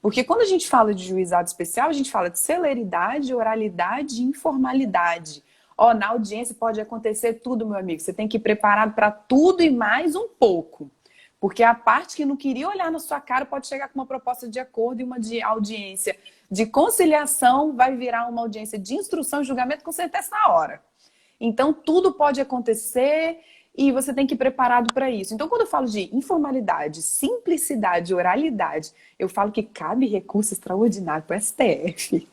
S1: Porque quando a gente fala de juizado especial, a gente fala de celeridade, oralidade e informalidade. Ó, na audiência pode acontecer tudo, meu amigo. Você tem que ir preparado para tudo e mais um pouco. Porque a parte que não queria olhar na sua cara pode chegar com uma proposta de acordo e uma de audiência de conciliação vai virar uma audiência de instrução e julgamento com sentença na hora. Então, tudo pode acontecer e você tem que ir preparado para isso. Então, quando eu falo de informalidade, simplicidade, oralidade, eu falo que cabe recurso extraordinário para o STF.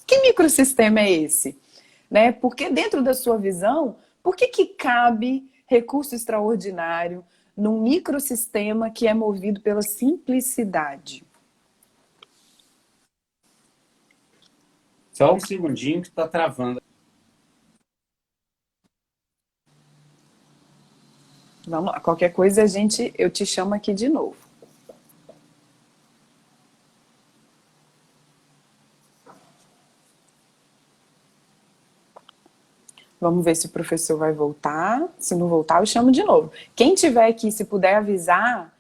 S1: Que microsistema é esse? Né? Porque dentro da sua visão, por que cabe recurso extraordinário num microsistema que é movido pela simplicidade?
S2: Só um segundinho que está travando.
S1: Vamos lá, qualquer coisa eu te chamo aqui de novo. Vamos ver se o professor vai voltar. Se não voltar, eu chamo de novo. Quem tiver aqui, se puder avisar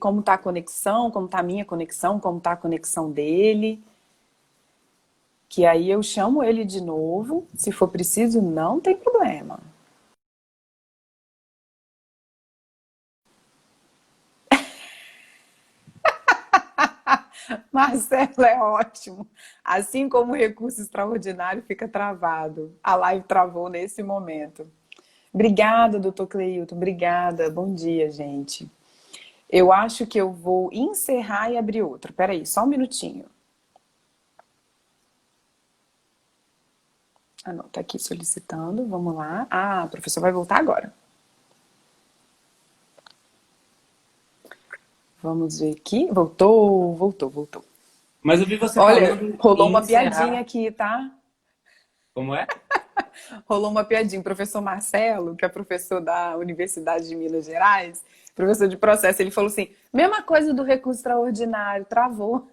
S1: como está a conexão, como está a minha conexão, como está a conexão dele, que aí eu chamo ele de novo. Se for preciso, não tem problema. Marcelo é ótimo. Assim como o recurso extraordinário fica travado. A live travou nesse momento. Obrigada, doutor Cleilton. Obrigada. Bom dia, gente. Eu acho que eu vou encerrar e abrir outro. Peraí, só um minutinho. Ah, não, tá aqui solicitando. Vamos lá. Ah, o professor vai voltar agora. Vamos ver aqui. Voltou.
S2: Mas eu vi você
S1: Olha,
S2: falando
S1: rolou
S2: em
S1: uma
S2: encerrar.
S1: piadinha aqui, tá?
S2: Como é?
S1: Rolou uma piadinha. O professor Marcelo, que é professor da Universidade de Minas Gerais, professor de processo, ele falou assim, mesma coisa do recurso extraordinário, travou.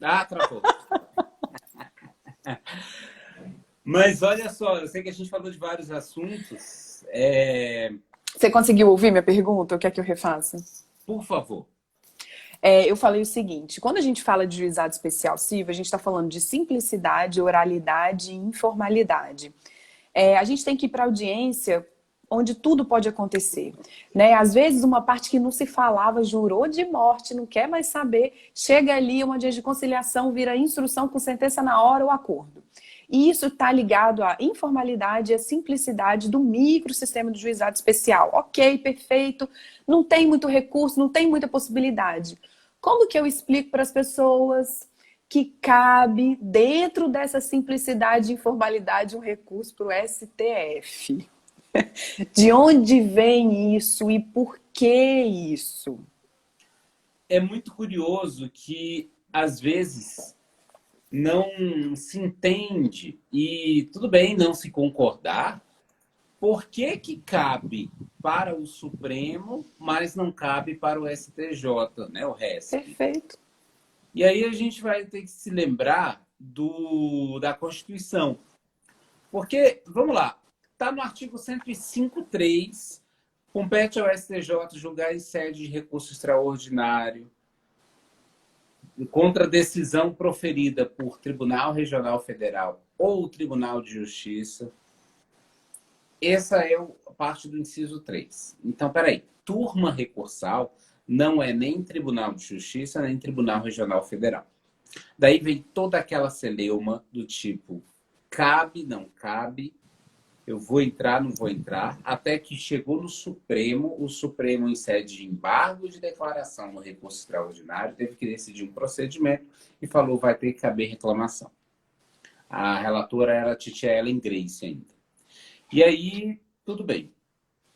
S2: Ah, travou. Mas olha só, eu sei que a gente falou de vários assuntos.
S1: Você conseguiu ouvir minha pergunta? O que é que eu refaço?
S2: Por favor.
S1: Eu falei o seguinte, quando a gente fala de juizado especial civil, a gente está falando de simplicidade, oralidade e informalidade. A gente tem que ir para a audiência onde tudo pode acontecer. Né? Às vezes, uma parte que não se falava jurou de morte, não quer mais saber, chega ali, uma audiência de conciliação, vira instrução com sentença na hora ou acordo. E isso está ligado à informalidade e à simplicidade do microsistema do juizado especial. Ok, perfeito, não tem muito recurso, não tem muita possibilidade. Como que eu explico para as pessoas que cabe, dentro dessa simplicidade e informalidade, um recurso para o STF? De onde vem isso e por que isso?
S2: É muito curioso que, às vezes, não se entende, e tudo bem não se concordar, por que cabe para o Supremo, mas não cabe para o STJ, né, o RESP.
S1: Perfeito.
S2: E aí a gente vai ter que se lembrar da Constituição. Porque, vamos lá, está no artigo 105.3, compete ao STJ julgar em sede de recurso extraordinário. contra decisão proferida por Tribunal Regional Federal ou Tribunal de Justiça. Essa é a parte do inciso 3. Então, peraí, turma recursal não é nem Tribunal de Justiça, nem Tribunal Regional Federal. Daí vem toda aquela celeuma do tipo, cabe, não cabe, eu vou entrar, não vou entrar, até que chegou no Supremo, o Supremo, em sede de embargo de declaração no recurso extraordinário, teve que decidir um procedimento e falou, vai ter que caber reclamação. A relatora era a Titia Ellen Grace ainda. E aí, tudo bem.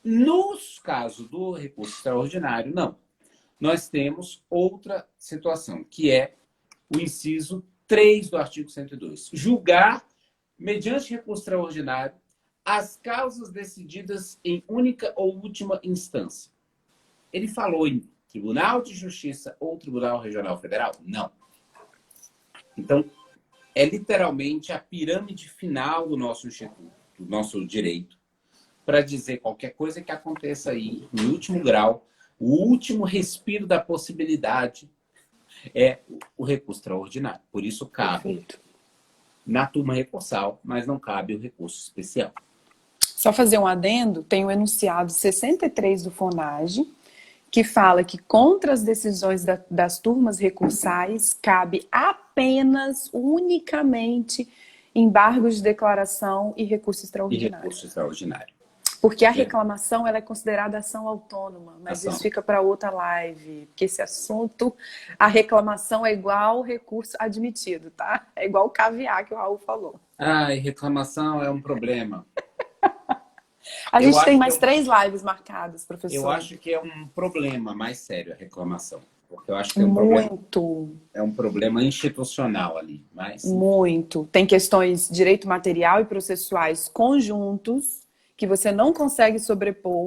S2: Nos casos do recurso extraordinário, não. Nós temos outra situação, que é o inciso 3 do artigo 102. Julgar, mediante recurso extraordinário, as causas decididas em única ou última instância. Ele falou em Tribunal de Justiça ou Tribunal Regional Federal? Não. Então, é literalmente a pirâmide final do nosso instituto, do nosso direito, para dizer qualquer coisa que aconteça aí, no último grau, o último respiro da possibilidade é o recurso extraordinário. Por isso, cabe na turma recursal, mas não cabe o recurso especial.
S1: Só fazer um adendo, tem o enunciado 63 do FONAGE, que fala que contra as decisões das turmas recursais cabe apenas, unicamente, embargo de declaração e recurso extraordinário.
S2: E recurso extraordinário.
S1: Porque a reclamação ela é considerada ação autônoma, mas isso fica para outra live, porque esse assunto, a reclamação é igual recurso admitido, tá? É igual o caviar que o Raul falou.
S2: E reclamação é um problema.
S1: A gente tem mais 3 lives marcadas, professor.
S2: Eu acho que é um problema mais sério a reclamação. Porque eu acho que é um problema institucional ali.
S1: Muito. Tem questões de direito material e processuais conjuntos que você não consegue sobrepor.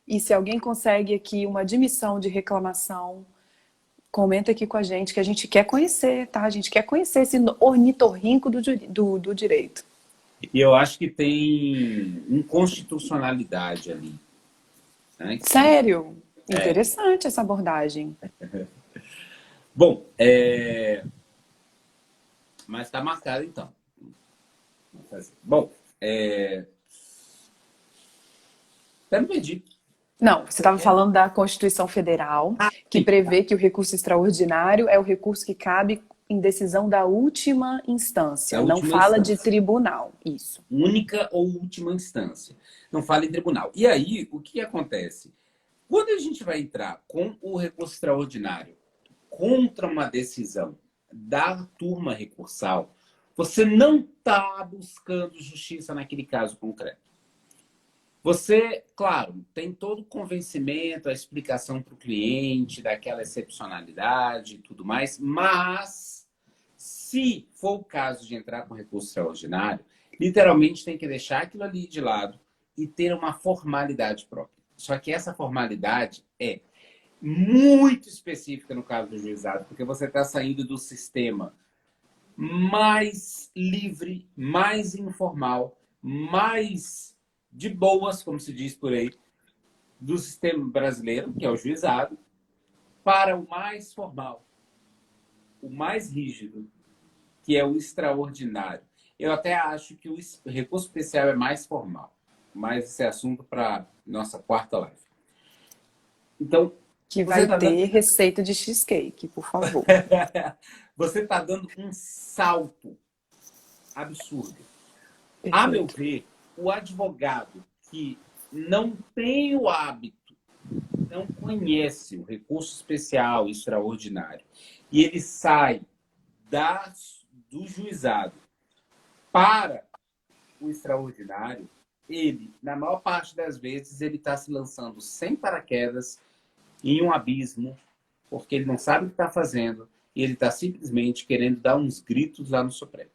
S1: E se alguém consegue aqui uma admissão de reclamação, comenta aqui com a gente, que a gente quer conhecer, tá? A gente quer conhecer esse ornitorrinco do direito.
S2: E eu acho que tem inconstitucionalidade ali. Né?
S1: Sério? Interessante essa abordagem.
S2: Bom, mas está marcado então. Bom, até me perdi.
S1: Não, você estava falando da Constituição Federal, que prevê que o recurso extraordinário é o recurso que cabe em decisão da última instância. Não fala de tribunal, isso.
S2: Única ou última instância. Não fala em tribunal. E aí, o que acontece? Quando a gente vai entrar com o recurso extraordinário contra uma decisão da turma recursal, você não está buscando justiça naquele caso concreto. Você, claro, tem todo o convencimento, a explicação para o cliente daquela excepcionalidade e tudo mais, mas se for o caso de entrar com recurso extraordinário, literalmente tem que deixar aquilo ali de lado e ter uma formalidade própria. Só que essa formalidade é muito específica no caso do juizado, porque você está saindo do sistema mais livre, mais informal, mais de boas, como se diz por aí, do sistema brasileiro, que é o juizado, para o mais formal, o mais rígido, que é o extraordinário. Eu até acho que o recurso especial é mais formal, mas esse é assunto para nossa quarta live. Então,
S1: que vai ter receita de cheesecake, por favor.
S2: Você está dando um salto absurdo.
S1: Perfeito.
S2: A meu ver, o advogado que não tem o hábito, não conhece o recurso especial extraordinário, e ele sai do juizado para o extraordinário, ele, na maior parte das vezes, ele está se lançando sem paraquedas em um abismo, porque ele não sabe o que está fazendo, e ele está simplesmente querendo dar uns gritos lá no Supremo.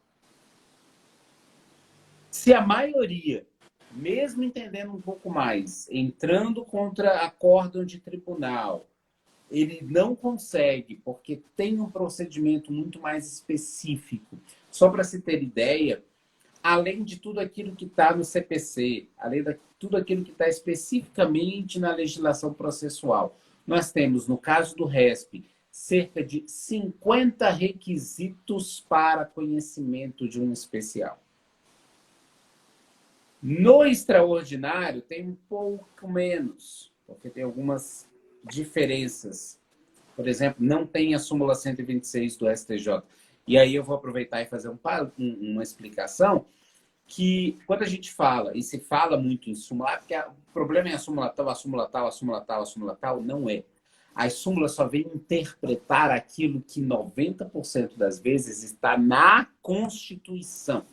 S2: Se a maioria, mesmo entendendo um pouco mais, entrando contra acórdão de tribunal, ele não consegue, porque tem um procedimento muito mais específico. Só para se ter ideia, além de tudo aquilo que está no CPC, além de tudo aquilo que está especificamente na legislação processual, nós temos, no caso do RESP, cerca de 50 requisitos para conhecimento de um especial. No extraordinário, tem um pouco menos, porque tem algumas diferenças. Por exemplo, não tem a súmula 126 do STJ. E aí eu vou aproveitar e fazer uma explicação que quando a gente fala, e se fala muito em súmula, porque o problema é a súmula tal, a súmula tal, a súmula tal, a súmula tal, não é. As súmulas só vêm interpretar aquilo que 90% das vezes está na Constituição.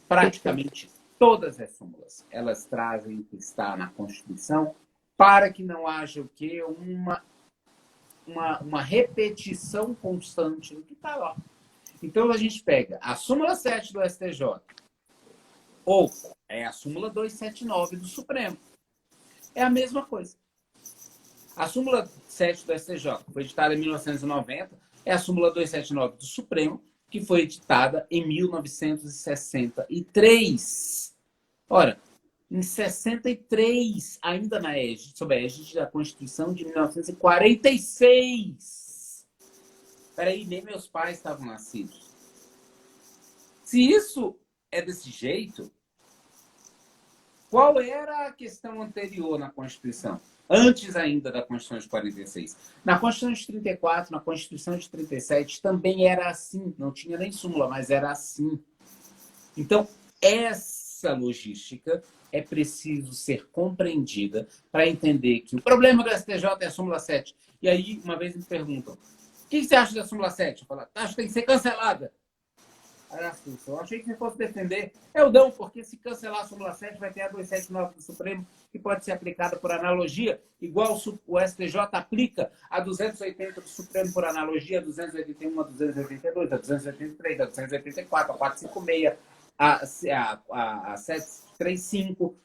S2: Praticamente todas as súmulas, elas trazem o que está na Constituição para que não haja o quê? Uma repetição constante do que está lá. Então, a gente pega a súmula 7 do STJ, ou é a súmula 279 do Supremo. É a mesma coisa. A súmula 7 do STJ foi editada em 1990, é a súmula 279 do Supremo, que foi editada em 1963. Ora, em 63, ainda sob a égide da Constituição de 1946. Peraí, nem meus pais estavam nascidos. Se isso é desse jeito, qual era a questão anterior na Constituição? Antes ainda da Constituição de 46. Na Constituição de 34, na Constituição de 37, também era assim. Não tinha nem súmula, mas era assim. Então, essa logística é preciso ser compreendida para entender que o problema do STJ é a súmula 7. E aí, uma vez me perguntam, o que você acha da súmula 7? Eu falo, acho que tem que ser cancelada. Eu achei que você fosse defender. Eu não, porque se cancelar a súmula 7, vai ter a 279 do Supremo, que pode ser aplicada por analogia, igual o STJ aplica a 280 do Supremo por analogia, a 281, a 282, a 283, a 284, a 456, a 735.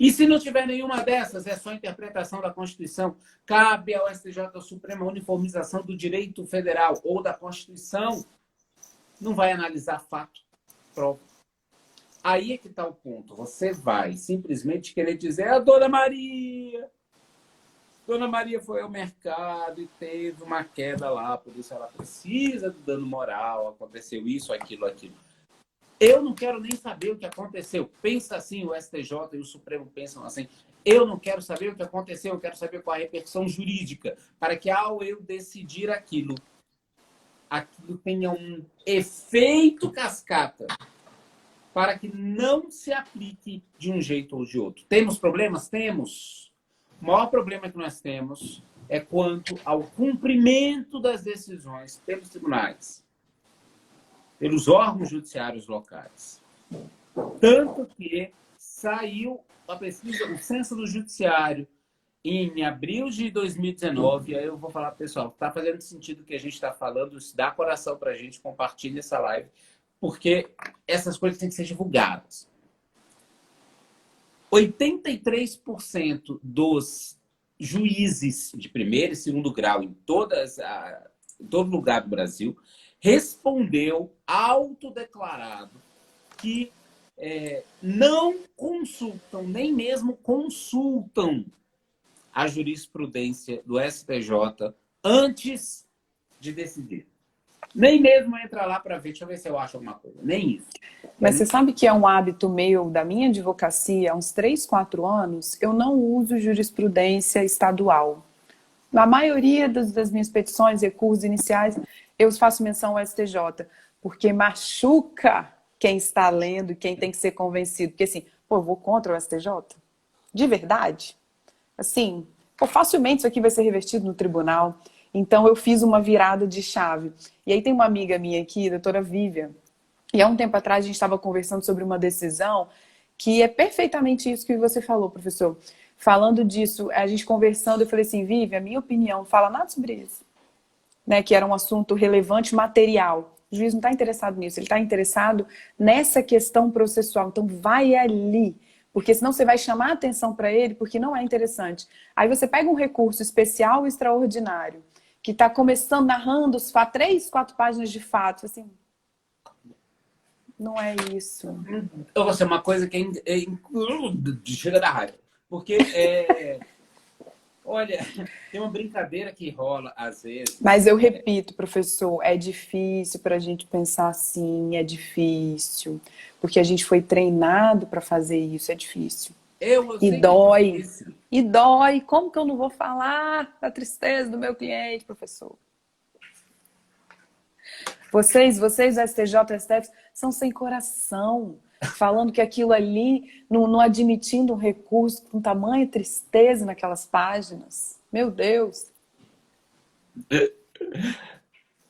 S2: E se não tiver nenhuma dessas, é só interpretação da Constituição. Cabe ao STJ, ao Supremo, a uniformização do direito federal ou da Constituição. Não vai analisar fato, prova. Aí é que está o ponto. Você vai simplesmente querer dizer a Dona Maria foi ao mercado e teve uma queda lá, por isso ela precisa do dano moral, aconteceu isso, aquilo. Eu não quero nem saber o que aconteceu. Pensa assim, o STJ e o Supremo pensam assim. Eu não quero saber o que aconteceu, eu quero saber qual a repercussão jurídica, para que ao eu decidir aquilo tenha um efeito cascata para que não se aplique de um jeito ou de outro. Temos problemas? Temos. O maior problema que nós temos é quanto ao cumprimento das decisões pelos tribunais, pelos órgãos judiciários locais. Tanto que saiu a pesquisa, o Censo do Judiciário, em abril de 2019, aí eu vou falar, pessoal, está fazendo sentido o que a gente está falando, dá coração para a gente, compartilha essa live, porque essas coisas têm que ser divulgadas. 83% dos juízes de primeiro e segundo grau em todo lugar do Brasil respondeu autodeclarado que não consultam, nem mesmo consultam a jurisprudência do STJ antes de decidir. Nem mesmo entra lá para ver, deixa eu ver se eu acho alguma coisa. Nem isso.
S1: Mas você sabe que é um hábito meu, da minha advocacia, há uns 3, 4 anos, eu não uso jurisprudência estadual. Na maioria das minhas petições, recursos iniciais, eu faço menção ao STJ, porque machuca quem está lendo, quem tem que ser convencido. Porque assim, eu vou contra o STJ? De verdade? Assim, facilmente isso aqui vai ser revertido no tribunal. Então eu fiz uma virada de chave. E aí tem uma amiga minha aqui, a doutora Vivian, e há um tempo atrás a gente estava conversando sobre uma decisão que é perfeitamente isso que você falou, professor. Falando disso, a gente conversando, eu falei assim, Vivian, a minha opinião, fala nada sobre isso. Né, que era um assunto relevante, material. O juiz não está interessado nisso, ele está interessado nessa questão processual. Então vai ali. Porque senão você vai chamar a atenção para ele, porque não é interessante. Aí você pega um recurso especial e extraordinário, que está começando, narrando os 3, 4 páginas de fato, assim, não é isso.
S2: Nossa, é uma coisa que chega da raiva. Porque Olha, tem uma brincadeira que rola às
S1: Mas
S2: vezes.
S1: eu repito, professor, é difícil para a gente pensar assim, é difícil, porque a gente foi treinado para fazer isso, é difícil.
S2: Eu
S1: E
S2: sei que é
S1: dói,
S2: difícil.
S1: e dói. Como que eu não vou falar da tristeza do meu cliente, professor? Vocês do STJ, STF, são sem coração, falando que aquilo ali, não admitindo um recurso com tamanha tristeza naquelas páginas. Meu Deus.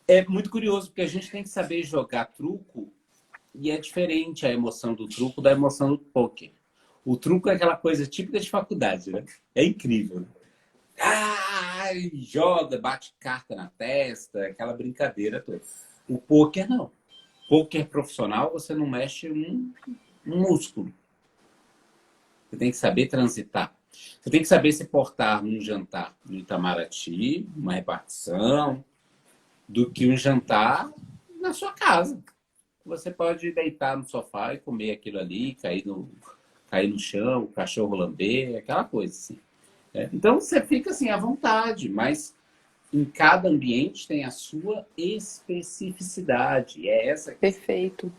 S2: É muito curioso, porque a gente tem que saber jogar truco e é diferente a emoção do truco da emoção do poker. O truco é aquela coisa típica de faculdade, né? É incrível. Né? Ai, joga, bate carta na testa, aquela brincadeira toda. O poker não. Poker profissional, você não mexe um músculo. Você tem que saber transitar. Você tem que saber se portar num jantar no Itamaraty, uma repartição, do que um jantar na sua casa. Você pode deitar no sofá e comer aquilo ali, cair no chão, o cachorro lamber, aquela coisa assim. Então você fica assim à vontade, mas em cada ambiente tem a sua especificidade. É essa.
S1: Perfeito,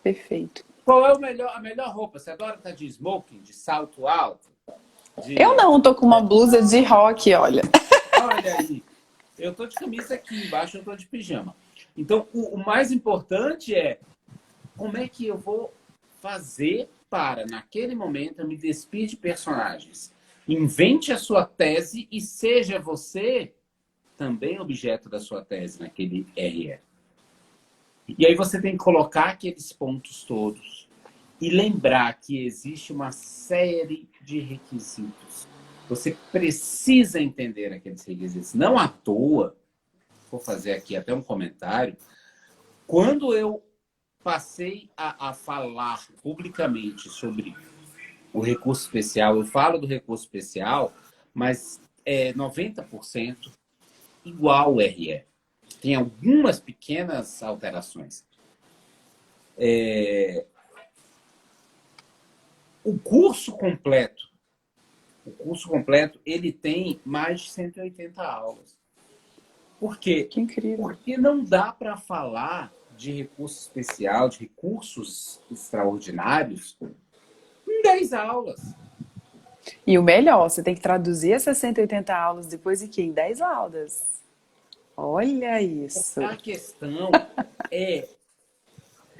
S1: perfeito.
S2: Qual é a melhor roupa? Você adora estar de smoking, de salto alto,
S1: Eu
S2: de
S1: não, tô com uma blusa de rock, olha.
S2: olha aí, eu tô de camisa aqui, embaixo eu tô de pijama. Então, o mais importante é como é que eu vou fazer para, naquele momento, eu me despir de personagens. Invente a sua tese e seja você também objeto da sua tese naquele RE. E aí você tem que colocar aqueles pontos todos e lembrar que existe uma série de requisitos. Você precisa entender aqueles requisitos. Não à toa, vou fazer aqui até um comentário, quando eu passei a falar publicamente sobre o recurso especial, eu falo do recurso especial, mas é 90% igual ao RE. Tem algumas pequenas alterações. O curso completo, ele tem mais de 180 aulas. Por quê?
S1: Que incrível.
S2: Porque não dá para falar de recurso especial, de recursos extraordinários, em 10 aulas.
S1: E o melhor, você tem que traduzir essas 180 aulas depois de quê? Em 10 aulas. Olha isso.
S2: A questão é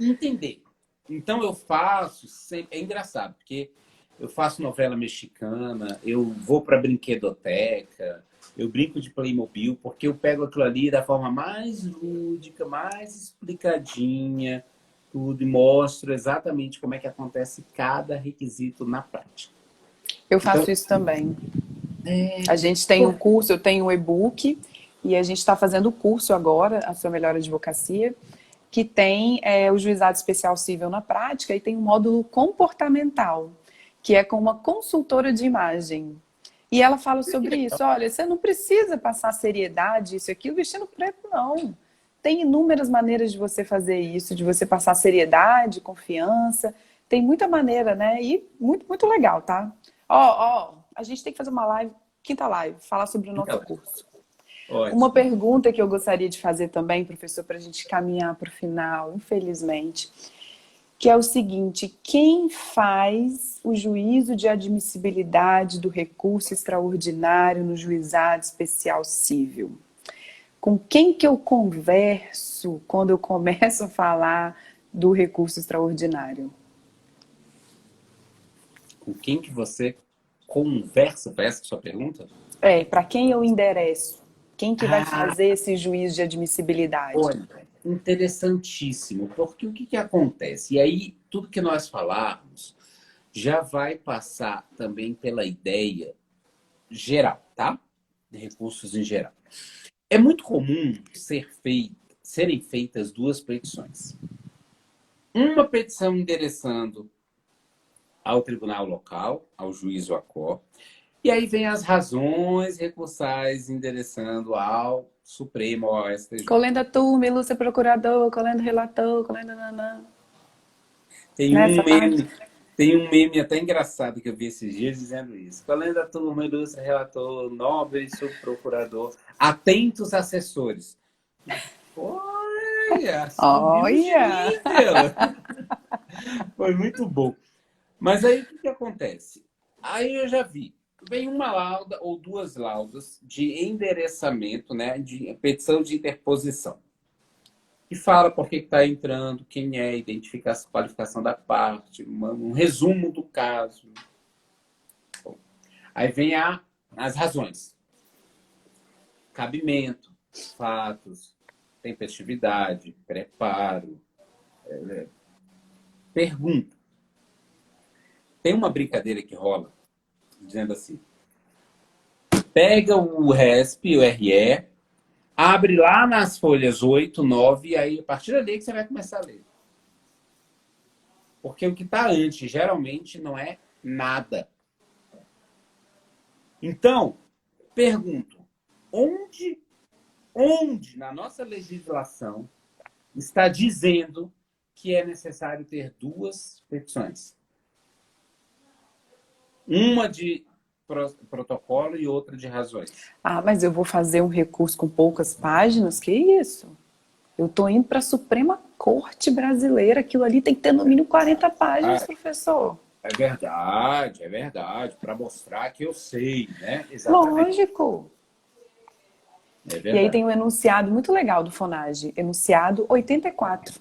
S2: entender. Então eu faço, sempre, é engraçado, porque eu faço novela mexicana, eu vou para brinquedoteca, eu brinco de Playmobil, porque eu pego aquilo ali da forma mais lúdica, mais explicadinha, tudo, e mostro exatamente como é que acontece cada requisito na prática.
S1: Eu
S2: Então,
S1: faço isso também. A gente tem um curso, eu tenho um e-book e a gente está fazendo o curso agora, a sua melhor advocacia, que tem o juizado especial civil na prática e tem um módulo comportamental, que é com uma consultora de imagem. E ela fala sobre isso. Olha, você não precisa passar seriedade, isso e aquilo, vestindo preto, não. Tem inúmeras maneiras de você fazer isso, de você passar seriedade, confiança. Tem muita maneira, né? E muito, muito legal, tá? Ó, a gente tem que fazer uma live, quinta live, falar sobre o nosso curso. Uma
S2: ótimo.
S1: pergunta que eu gostaria de fazer também, professor, para a gente caminhar para o final, infelizmente, que é o seguinte: quem faz o juízo de admissibilidade do recurso extraordinário no juizado especial civil? Com quem que eu converso quando eu começo a falar do recurso extraordinário?
S2: Com quem que você conversa? Foi essa a sua pergunta?
S1: Para quem eu endereço? Quem que vai
S2: Ah,
S1: fazer esse juízo de admissibilidade?
S2: olha, interessantíssimo, porque o que, que acontece? E aí, tudo que nós falarmos já vai passar também pela ideia geral, tá? De recursos em geral. É muito comum serem feitas duas petições. Uma petição endereçando ao tribunal local, ao juiz ou à cor, e aí vem as razões recursais endereçando ao Supremo, ao STJ.
S1: Colenda turma, ilúcia procurador, colenda relator, colenda nanã.
S2: Tem um
S1: Nessa parte?
S2: Tem um meme até engraçado que eu vi esses dias dizendo isso. Colendo da turma, ilustre relator, nobre e subprocurador, atentos assessores. Olha, subiu de
S1: Olha!
S2: nível. Foi muito bom. Mas aí o que acontece? Aí eu já vi. Vem uma lauda ou duas laudas de endereçamento, né, de petição de interposição. E fala por que está entrando, quem é, identifica a qualificação da parte, um resumo do caso. Bom, aí vem as razões. Cabimento, fatos, tempestividade, preparo, pergunta. Tem uma brincadeira que rola, dizendo assim, pega o RESP, o RE, abre lá nas folhas 8, 9, e aí a partir dali que você vai começar a ler. Porque o que está antes, geralmente, não é nada. Então, pergunto, onde na nossa legislação está dizendo que é necessário ter duas petições? Uma de protocolo e outra de razões.
S1: Ah, mas eu vou fazer um recurso com poucas páginas? Que isso? Eu estou indo para a Suprema Corte Brasileira. Aquilo ali tem que ter no mínimo 40 páginas, professor.
S2: É verdade. Para mostrar que eu sei, né? Exatamente.
S1: Lógico.
S2: É
S1: E aí
S2: verdade.
S1: tem um enunciado muito legal do FONAGE, enunciado 84.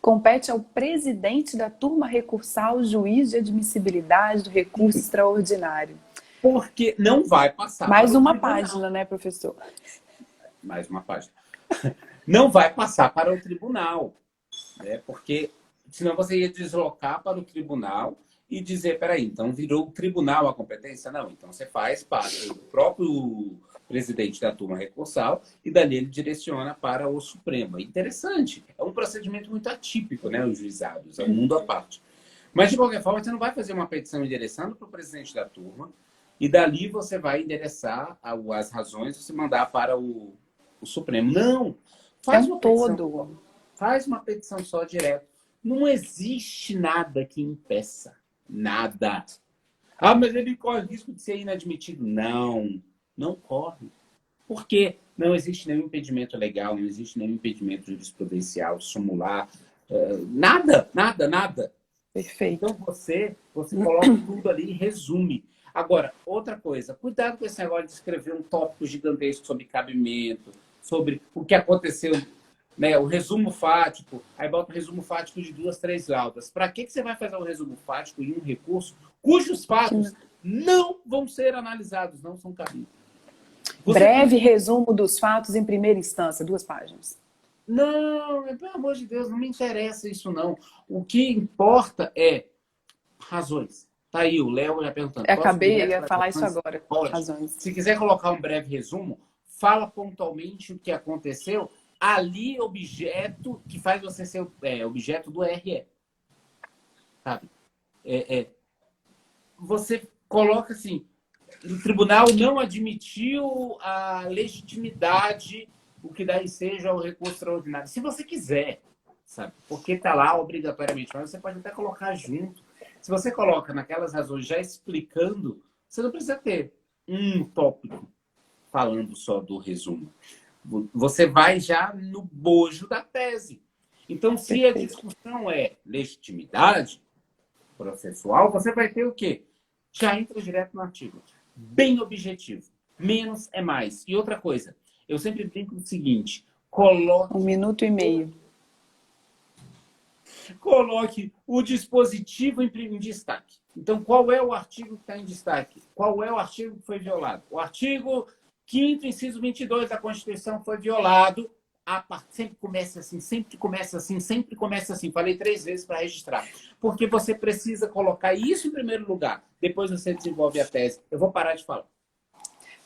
S1: Compete ao presidente da turma recursal o juiz de admissibilidade do recurso extraordinário.
S2: Porque não vai passar
S1: Mais
S2: para o
S1: uma
S2: tribunal.
S1: página, né, professor?
S2: Mais uma página. Não vai passar para o tribunal, né? Porque senão você ia deslocar para o tribunal e dizer, peraí, então virou o tribunal a competência? Não, então você faz para o próprio presidente da turma recursal e dali ele direciona para o Supremo. Interessante, é um procedimento muito atípico, né, os juizados, é um mundo à parte. Mas, de qualquer forma, você não vai fazer uma petição endereçando para o presidente da turma e dali você vai endereçar as razões e você mandar para o Supremo. Não! Faz uma petição, faz uma petição só direto. Não existe nada que impeça. Nada. Ah, mas ele corre o risco de ser inadmitido. Não, não corre. Por quê? Não existe nenhum impedimento legal, não existe nenhum impedimento jurisprudencial, sumular. Nada.
S1: Perfeito.
S2: Então você coloca tudo ali e resume. Agora, outra coisa, cuidado com esse negócio de escrever um tópico gigantesco sobre cabimento, sobre o que aconteceu, né, o resumo fático, aí bota o resumo fático de 2, 3 laudas. Para que você vai fazer um resumo fático em um recurso cujos fatos não vão ser analisados, não são cabíveis?
S1: Breve resumo dos fatos em primeira instância, 2 páginas.
S2: Não, pelo amor de Deus, não me interessa isso não. O que importa é razões. Tá aí, o Léo já perguntando.
S1: Eu acabei de falar isso agora.
S2: Razões. Se quiser colocar um breve resumo, fala pontualmente o que aconteceu. Ali, objeto que faz você ser objeto do RE. Sabe? Você coloca assim, o tribunal não admitiu a legitimidade, o que daí seja o recurso extraordinário. Se você quiser, sabe? Porque está lá obrigatoriamente, mas você pode até colocar junto. Se você coloca naquelas razões já explicando, você não precisa ter um tópico falando só do resumo. Você vai já no bojo da tese. Então, se a discussão é legitimidade processual, você vai ter o quê? Já entra direto no artigo. Bem objetivo. Menos é mais. E outra coisa, eu sempre brinco o seguinte, coloque...
S1: 1 minuto e meio.
S2: Coloque o dispositivo em destaque. Então, qual é o artigo que está em destaque? Qual é o artigo que foi violado? O artigo 5º, inciso 22 da Constituição foi violado. Sempre começa assim. Falei 3 vezes para registrar. Porque você precisa colocar isso em primeiro lugar. Depois você desenvolve a tese. Eu vou parar de falar.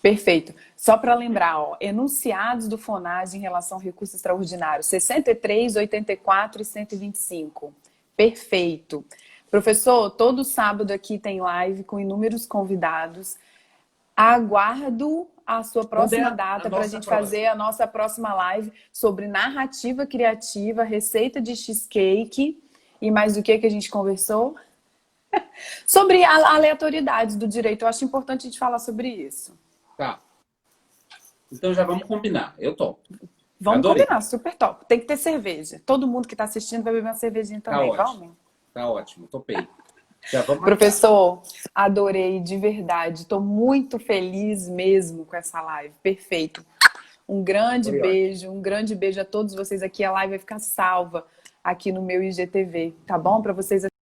S1: Perfeito. Só para lembrar, enunciados do FONAGE em relação ao recurso extraordinário, 63, 84 e 125. Perfeito. Professor, todo sábado aqui tem live com inúmeros convidados. Aguardo a sua próxima data para a gente fazer a nossa próxima live sobre narrativa criativa, receita de cheesecake e mais do que a gente conversou? Sobre a aleatoriedade do direito, eu acho importante a gente falar sobre isso.
S2: Tá. Então já vamos combinar. Eu topo.
S1: Vamos
S2: Adorei.
S1: combinar, super top. Tem que ter cerveja. Todo mundo que está assistindo vai beber uma cervejinha
S2: Tá
S1: também,
S2: ótimo.
S1: vamos?
S2: Tá ótimo. Topei. Já vamos marcar.
S1: Professor, adorei de verdade. Estou muito feliz mesmo com essa live. Perfeito.
S2: Foi ótimo.
S1: Um grande beijo a todos vocês aqui. A live vai ficar salva aqui no meu IGTV, tá bom? Para vocês